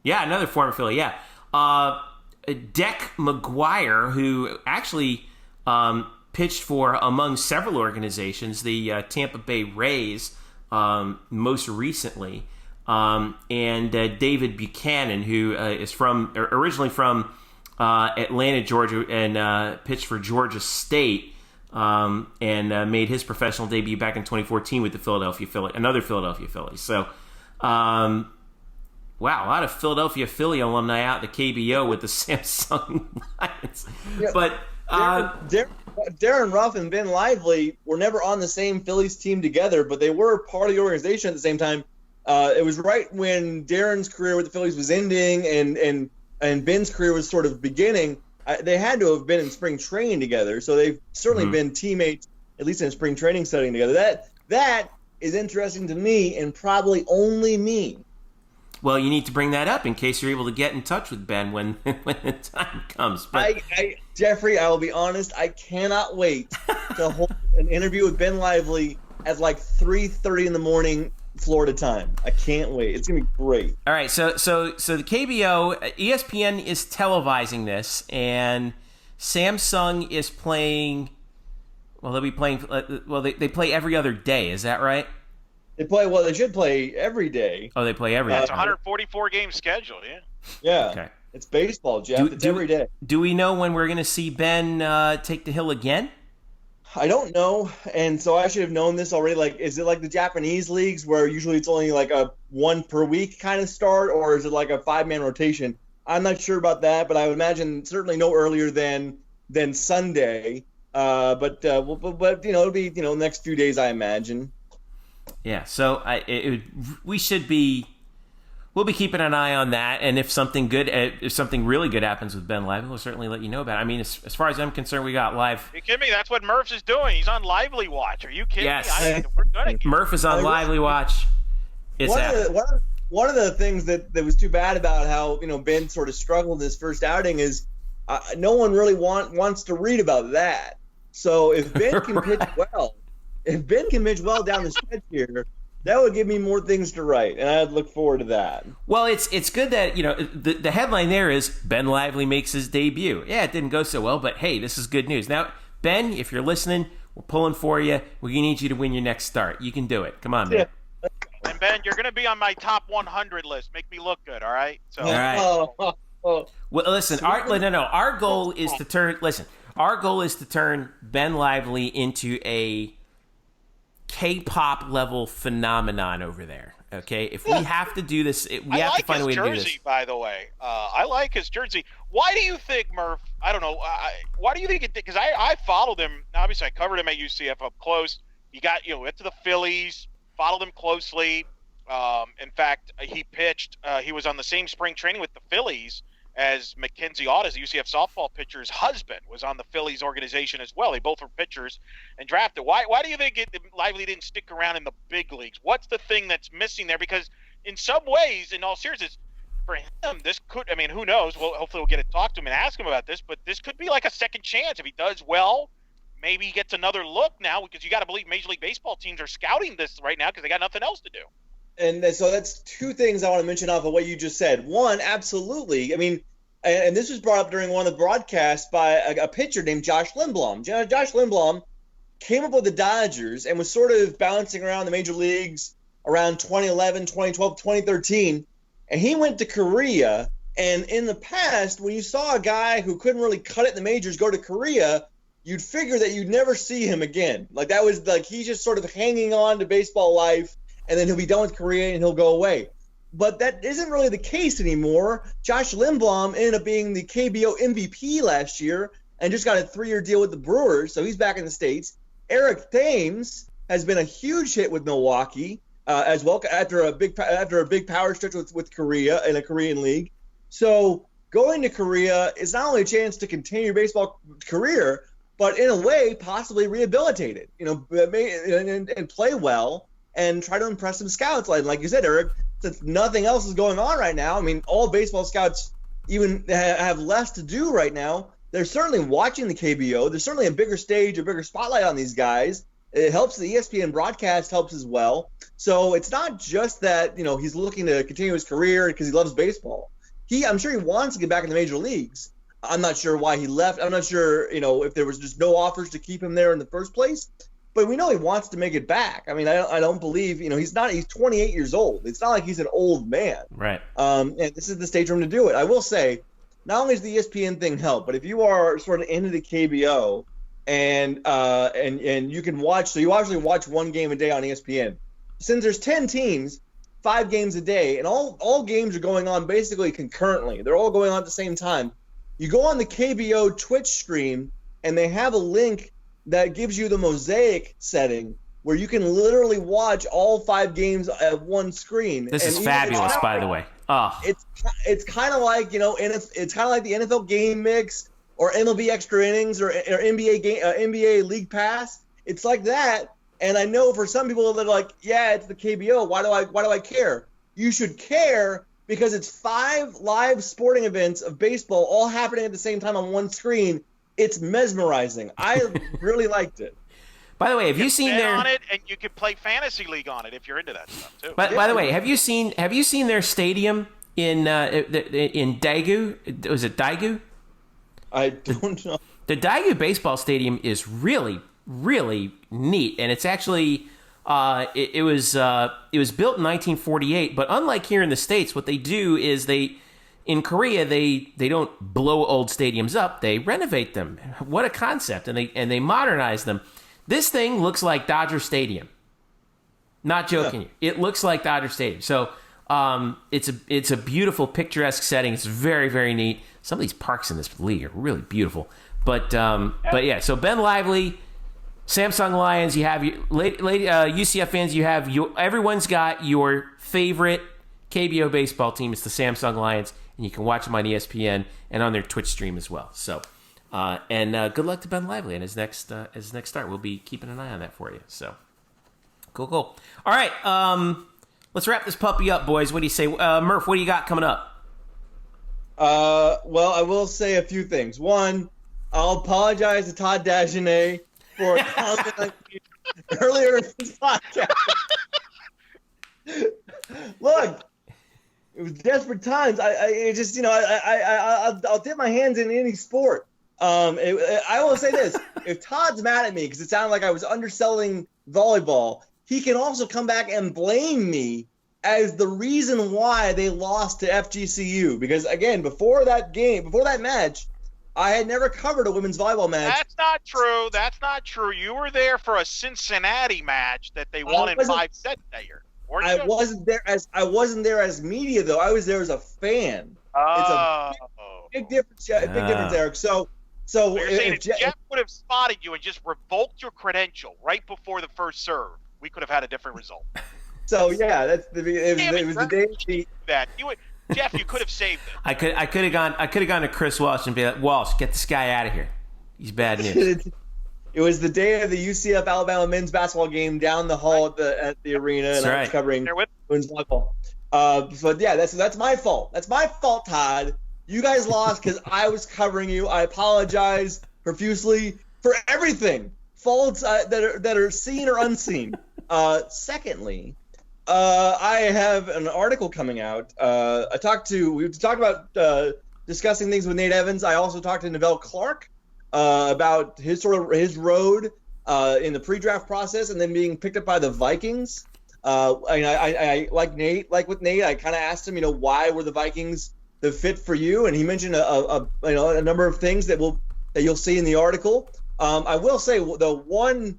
Yeah, another former Philly, yeah. Deck McGuire, who actually pitched for, among several organizations, the Tampa Bay Rays most recently, and David Buchanan, who is originally from Atlanta, Georgia, and pitched for Georgia State. And made his professional debut back in 2014 with the another Philadelphia Phillies. So, wow, a lot of Philadelphia Philly alumni out at the KBO with the Samsung Lions. Yeah, but Darren Ruff and Ben Lively were never on the same Phillies team together, but they were part of the organization at the same time. It was right when Darren's career with the Phillies was ending and Ben's career was sort of beginning. They had to have been in spring training together, so they've certainly been teammates, at least in spring training setting together. That is interesting to me, and probably only me. Well, you need to bring that up in case you're able to get in touch with Ben when the time comes. But Jeffrey, I will be honest, I cannot wait to hold an interview with Ben Lively at like 3:30 in the morning Florida time. I can't wait. It's gonna be great. All right, so the KBO, ESPN is televising this, and Samsung is playing. Well, they'll be playing. They play every other day. Is that right? They play. Well, they should play every day. Oh, they play every day. It's a 144 game schedule. Yeah. Yeah. Okay. It's baseball, Jeff. It's every day. Do we know when we're going to see Ben take the hill again? I don't know, and so I should have known this already. Like, is it like the Japanese leagues where usually it's only like a 1 per week kind of start, or is it like a 5-man rotation? I'm not sure about that, but I would imagine certainly no earlier than Sunday. But it'll be the next few days, I imagine. Yeah, so we'll be keeping an eye on that, and if something really good happens with Ben Lively, we'll certainly let you know about it. I mean, as far as I'm concerned, we got live. Are you kidding me? That's what Murph is doing. He's on Lively Watch. Are you kidding yes. me? We're gonna Murph is on Lively Watch. One of the things that was too bad about how Ben sort of struggled in his first outing is no one really wants to read about that. So if Ben can pitch well down the stretch here, that would give me more things to write, and I'd look forward to that. Well, it's good that the headline there is Ben Lively makes his debut. Yeah, it didn't go so well, but hey, this is good news. Now, Ben, if you're listening, we're pulling for you. We need you to win your next start. You can do it. Come on, man. Yeah. And Ben, you're going to be on my top 100 list. Make me look good, all right? So. All right. Well, listen. Our goal is to turn. Listen, our goal is to turn Ben Lively into a K-pop level phenomenon over there. Okay, if we have to do this, we have to find a way to do this. Jersey, by the way, I like his jersey. Why do you think, Murph? I don't know. Why do you think it? Because I followed him. Obviously, I covered him at UCF up close. He got went to the Phillies. Followed him closely. In fact, he pitched. He was on the same spring training with the Phillies as McKenzie Milton, the UCF softball pitcher's husband, was on the Phillies organization as well. They both were pitchers and drafted. Why do you think Lively didn't stick around in the big leagues? What's the thing that's missing there? Because in some ways, in all seriousness, for him, this could, who knows? Well, hopefully we'll get to talk to him and ask him about this, but this could be like a second chance. If he does well, maybe he gets another look now, because you got to believe Major League Baseball teams are scouting this right now because they got nothing else to do. And so that's two things I want to mention off of what you just said. One, absolutely. And this was brought up during one of the broadcasts by a pitcher named Josh Lindblom. Josh Lindblom came up with the Dodgers and was sort of bouncing around the major leagues around 2011, 2012, 2013. And he went to Korea. And in the past, when you saw a guy who couldn't really cut it in the majors go to Korea, you'd figure that you'd never see him again. Like, that was like he's just sort of hanging on to baseball life, and then he'll be done with Korea and he'll go away. But that isn't really the case anymore. Josh Lindblom ended up being the KBO MVP last year, and just got a 3-year deal with the Brewers, so he's back in the States. Eric Thames has been a huge hit with Milwaukee as well after a big power stretch with Korea in a Korean league. So going to Korea is not only a chance to continue your baseball career, but in a way possibly rehabilitate it, and play well and try to impress some scouts. Like you said, Eric, since nothing else is going on right now, I mean, all baseball scouts even have less to do right now. They're certainly watching the KBO. There's certainly a bigger stage, a bigger spotlight on these guys. It helps the ESPN broadcast helps as well. So it's not just that, he's looking to continue his career because he loves baseball. I'm sure he wants to get back in the major leagues. I'm not sure why he left. I'm not sure, if there was just no offers to keep him there in the first place. But we know he wants to make it back. I mean, I don't believe, he's 28 years old. It's not like he's an old man. Right. And this is the stage for him to do it. I will say, not only does the ESPN thing help, but if you are sort of into the KBO and you can watch, so you actually watch one game a day on ESPN. Since there's 10 teams, 5 games a day, and all games are going on basically concurrently. They're all going on at the same time. You go on the KBO Twitch stream, and they have a link that gives you the mosaic setting where you can literally watch all 5 games at one screen. This is fabulous, by the way. Oh. It's kind of like, it's kind of like the NFL Game Mix or MLB Extra Innings or NBA League Pass. It's like that. And I know for some people that are like, yeah, it's the KBO. Why do I care? You should care because it's 5 live sporting events of baseball all happening at the same time on one screen. It's mesmerizing. I really liked it. By the way, have you seen their on it, and you can play fantasy league on it if you're into that stuff too. By the way, have you seen their stadium in Daegu? Was it Daegu? I don't know. The Daegu baseball stadium is really, really neat, and it's actually it was built in 1948. But unlike here in the States, what they do is in Korea they don't blow old stadiums up; they renovate them. What a concept! And they modernize them. This thing looks like Dodger Stadium. Not joking you. It looks like Dodger Stadium. So it's a beautiful, picturesque setting. It's very, very neat. Some of these parks in this league are really beautiful. But yeah, so Ben Lively, Samsung Lions, you have UCF fans, everyone's got your favorite KBO baseball team. It's the Samsung Lions, and you can watch them on ESPN and on their Twitch stream as well. So good luck to Ben Lively and his next start. We'll be keeping an eye on that for you. So cool. All right, let's wrap this puppy up, boys. What do you say, Murph? What do you got coming up? Well, I will say a few things. One, I'll apologize to Todd Dagenet for a comment earlier in this podcast. Look, it was desperate times. I just, I'll dip my hands in any sport. I will say this: if Todd's mad at me because it sounded like I was underselling volleyball, he can also come back and blame me as the reason why they lost to FGCU. Because again, before that match, I had never covered a women's volleyball match. That's not true. You were there for a Cincinnati match that they won in 5 sets that year. I wasn't there as media though. I was there as a fan. It's a big difference. Big difference, Eric. So you're saying if Jeff would have spotted you and just revoked your credential right before the first serve, we could have had a different result. So yeah, it was the day that Jeff, you could have saved it. I could have gone to Chris Walsh and be like, Walsh, get this guy out of here. He's bad news. It was the day of the UCF Alabama men's basketball game down the hall at the arena, and I was covering women's volleyball. But yeah, that's my fault. That's my fault, Todd. You guys lost because I was covering you. I apologize profusely for everything. Faults that are seen or unseen. Secondly, I have an article coming out. We talked about discussing things with Nate Evans. I also talked to Neville Clark about his road in the pre-draft process and then being picked up by the Vikings. I like Nate. Like with Nate, I kind of asked him, why were the Vikings the fit for you? And he mentioned a number of things that you'll see in the article. I will say the one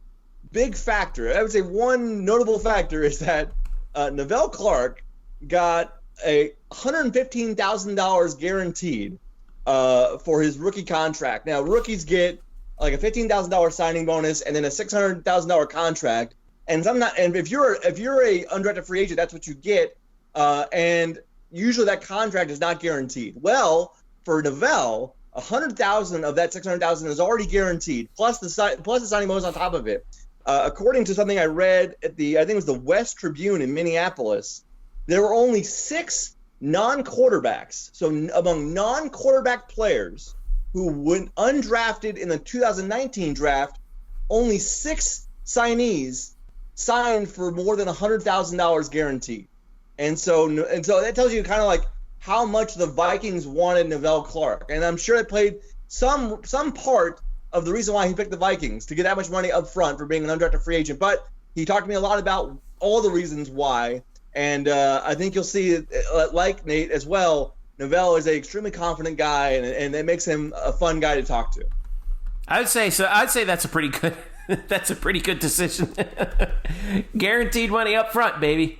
big factor, I would say one notable factor, is that Neville Clark got a $115,000 guaranteed for his rookie contract. Now, rookies get like a $15,000 signing bonus and then a $600,000 contract. And if you're a undrafted free agent, that's what you get. And usually that contract is not guaranteed. Well, for Novell, $100,000 of that $600,000 is already guaranteed, plus the signing bonus on top of it. According to something I read at I think it was the West Tribune in Minneapolis, there were only 6 non-quarterbacks. So among non-quarterback players who went undrafted in the 2019 draft, only 6 signees signed for more than $100,000 guaranteed. And so that tells you kind of like how much the Vikings wanted Novell Clark. And I'm sure it played some part of the reason why he picked the Vikings, to get that much money up front for being an undrafted free agent. But he talked to me a lot about all the reasons why. And I think you'll see, like Nate as well, Novell is an extremely confident guy, and it makes him a fun guy to talk to. I'd say that's a pretty good that's a pretty good decision. Guaranteed money up front, baby.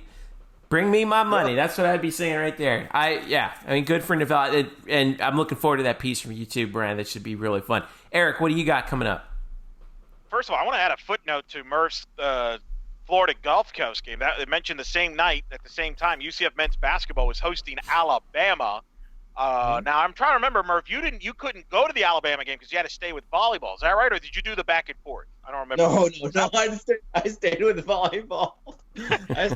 Bring me my money. That's what I'd be saying right there. I mean, good for Novell, and I'm looking forward to that piece from you too, Brian. That should be really fun. Eric, what do you got coming up? First of all, I want to add a footnote to Murph's Florida Gulf Coast game. That mentioned the same night at the same time, UCF men's basketball was hosting Alabama. Now I'm trying to remember, Murph, you couldn't go to the Alabama game because you had to stay with volleyball. Is that right, or did you do the back and forth? I don't remember. No. I stayed with the volleyball.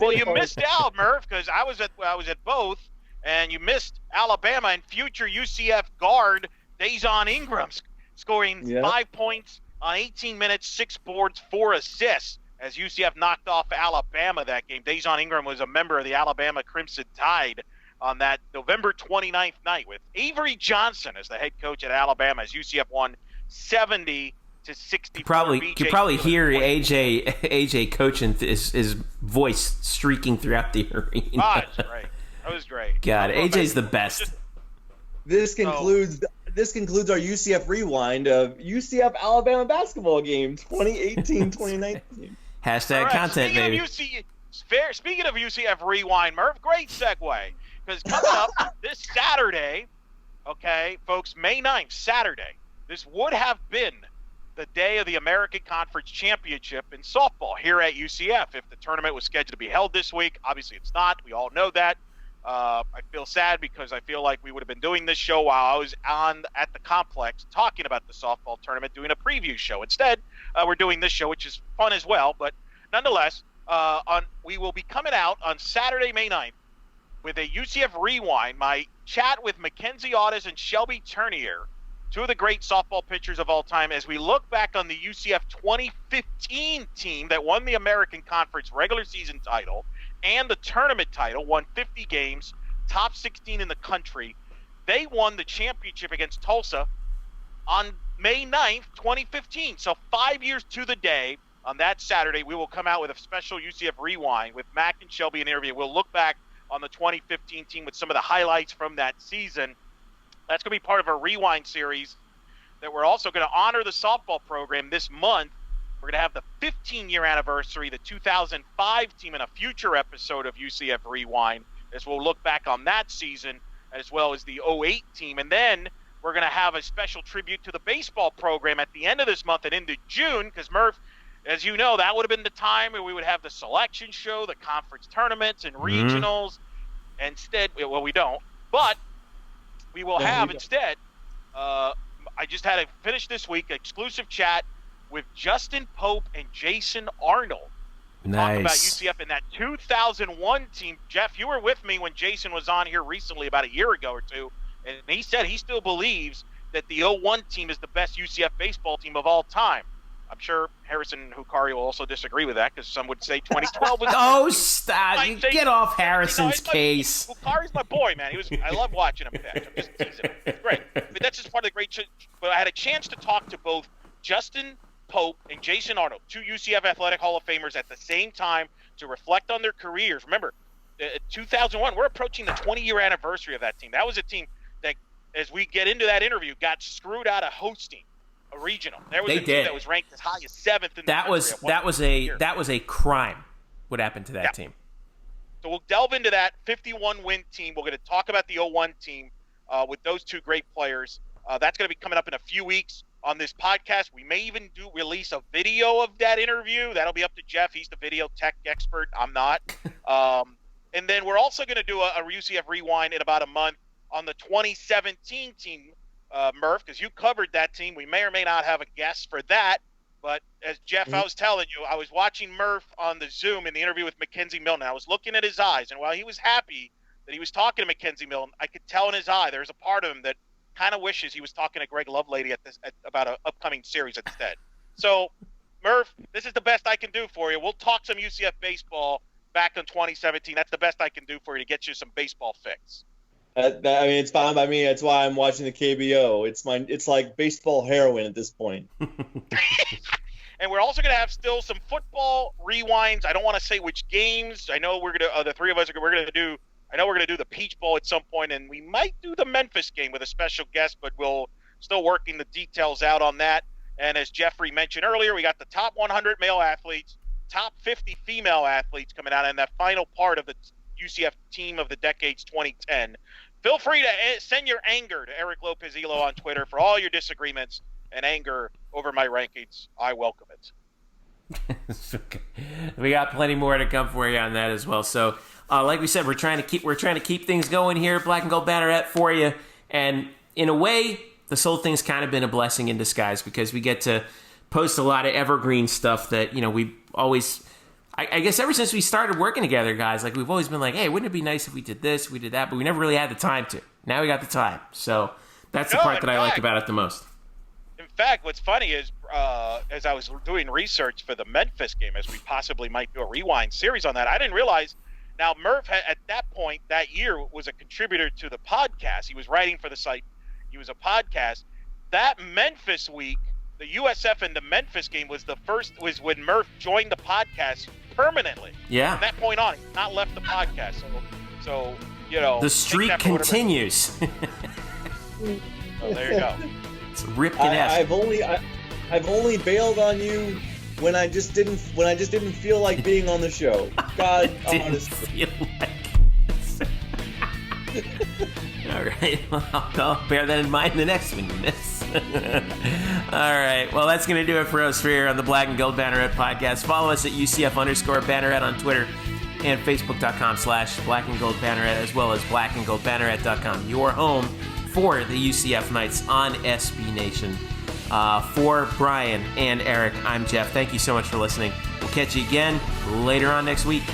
Well, you missed out, Murph, because I was at both, and you missed Alabama and future UCF guard Dejon Ingram scoring 5 points on 18 minutes, 6 boards, 4 assists as UCF knocked off Alabama that game. Dejon Ingram was a member of the Alabama Crimson Tide on that November 29th night with Avery Johnson as the head coach at Alabama as UCF won 70-64. You could probably hear AJ coaching his voice streaking throughout the arena. That was great. God, AJ's the best. This concludes our UCF rewind of UCF Alabama basketball game 2018-2019. Hashtag content, baby. Speaking of UCF rewind, Murph, great segue. Because coming up this Saturday, okay, folks, May 9th, Saturday, this would have been the day of the American Conference Championship in softball here at UCF. If the tournament was scheduled to be held this week, obviously it's not. We all know that. I feel sad because I feel like we would have been doing this show while I was at the complex talking about the softball tournament, doing a preview show. Instead, we're doing this show, which is fun as well. But nonetheless, we will be coming out on Saturday, May 9th, with a UCF Rewind, my chat with McKenzie Milton and Shelby Turnier, two of the great softball pitchers of all time, as we look back on the UCF 2015 team that won the American Conference regular season title and the tournament title, won 50 games, top 16 in the country. They won the championship against Tulsa on May 9th, 2015. So 5 years to the day, on that Saturday, we will come out with a special UCF Rewind with Mac and Shelby in interview. We'll look back on the 2015 team with some of the highlights from that season. That's going to be part of a Rewind series that we're also going to honor the softball program this month. We're going to have the 15-year anniversary, the 2005 team, in a future episode of UCF Rewind, as we'll look back on that season, as well as the 08 team. And then we're going to have a special tribute to the baseball program at the end of this month and into June, because Murph, as you know, that would have been the time where we would have the selection show, the conference tournaments and regionals. Instead, well, we don't, but we will have instead, I just had to finish this week, exclusive chat with Justin Pope and Jason Arnold. Nice. Talk about UCF in that 2001 team. Jeff, you were with me when Jason was on here recently about a year ago or two, and he said he still believes that the 01 team is the best UCF baseball team of all time. I'm sure Harrison Hukari will also disagree with that, because some would say 2012 was... Oh, stop. You get off Harrison's case. Hukari's my boy, man. I love watching him pitch. I'm just teasing him. It's great. But that's just part of the great... But I had a chance to talk to both Justin Pope and Jason Arnold, two UCF Athletic Hall of Famers, at the same time to reflect on their careers. Remember, 2001, we're approaching the 20-year anniversary of that team. That was a team that, as we get into that interview, got screwed out of hosting a regional. There was a team that was ranked as high as 7th in the country. That was a crime. What happened to that team? So we'll delve into that 51-win team. We're going to talk about the 01 team. with those two great players. That's going to be coming up in a few weeks on this podcast. We may even release a video of that interview. That'll be up to Jeff. He's the video tech expert. I'm not. And then we're also going to do a UCF Rewind in about a month on the 2017 team, Murph, because you covered that team. We may or may not have a guest for that. But as Jeff, I was telling you, I was watching Murph on the Zoom in the interview with McKenzie Milton. I was looking at his eyes, and while he was happy that he was talking to McKenzie Milton, I could tell in his eye there's a part of him that kind of wishes he was talking to Greg Lovelady about an upcoming series instead. So, Murph, this is the best I can do for you. We'll talk some UCF baseball back in 2017. That's the best I can do for you to get you some baseball fix. I mean, it's fine by me. That's why I'm watching the KBO. It's like baseball heroin at this point. And we're also going to have still some football rewinds. I don't want to say which games. I know we're going to the three of us we're going to do. I know we're going to do the Peach Bowl at some point, and we might do the Memphis game with a special guest, but we'll still working the details out on that. And as Jeffrey mentioned earlier, we got the top 100 male athletes, top 50 female athletes coming out in that final part of the UCF Team of the Decades 2010. Feel free to send your anger to Eric Lopez-Elo on Twitter for all your disagreements and anger over my rankings. I welcome it. We got plenty more to come for you on that as well. So, like we said, we're trying to keep things going here, Black and Gold Banneret for you. And in a way, this whole thing's kind of been a blessing in disguise because we get to post a lot of evergreen stuff that we always. I guess ever since we started working together, guys, like we've always been like, hey, wouldn't it be nice if we did this, we did that, but we never really had the time to. Now we got the time. So that's the part that I like about it the most. In fact, what's funny is as I was doing research for the Memphis game, as we possibly might do a rewind series on that, I didn't realize. Now, Murph, at that point, that year, was a contributor to the podcast. He was writing for the site. He was a podcast. That Memphis week, the USF and the Memphis game was when Murph joined the podcast permanently. Yeah. From that point on, he's not left the podcast. So the streak continues. So there you go. It's Ripken-esque. I've only bailed on you when I just didn't feel like being on the show. God, honestly. All right, well, I'll bear that in mind the next one you miss. All right, well, that's going to do it for us here on the Black and Gold Banneret podcast. Follow us at UCF_Banneret on Twitter and Facebook.com/Black and Gold Banneret, as well as blackandgoldbanneret.com, your home for the UCF Knights on SB Nation. For Brian and Eric, I'm Jeff. Thank you so much for listening. We'll catch you again later on next week.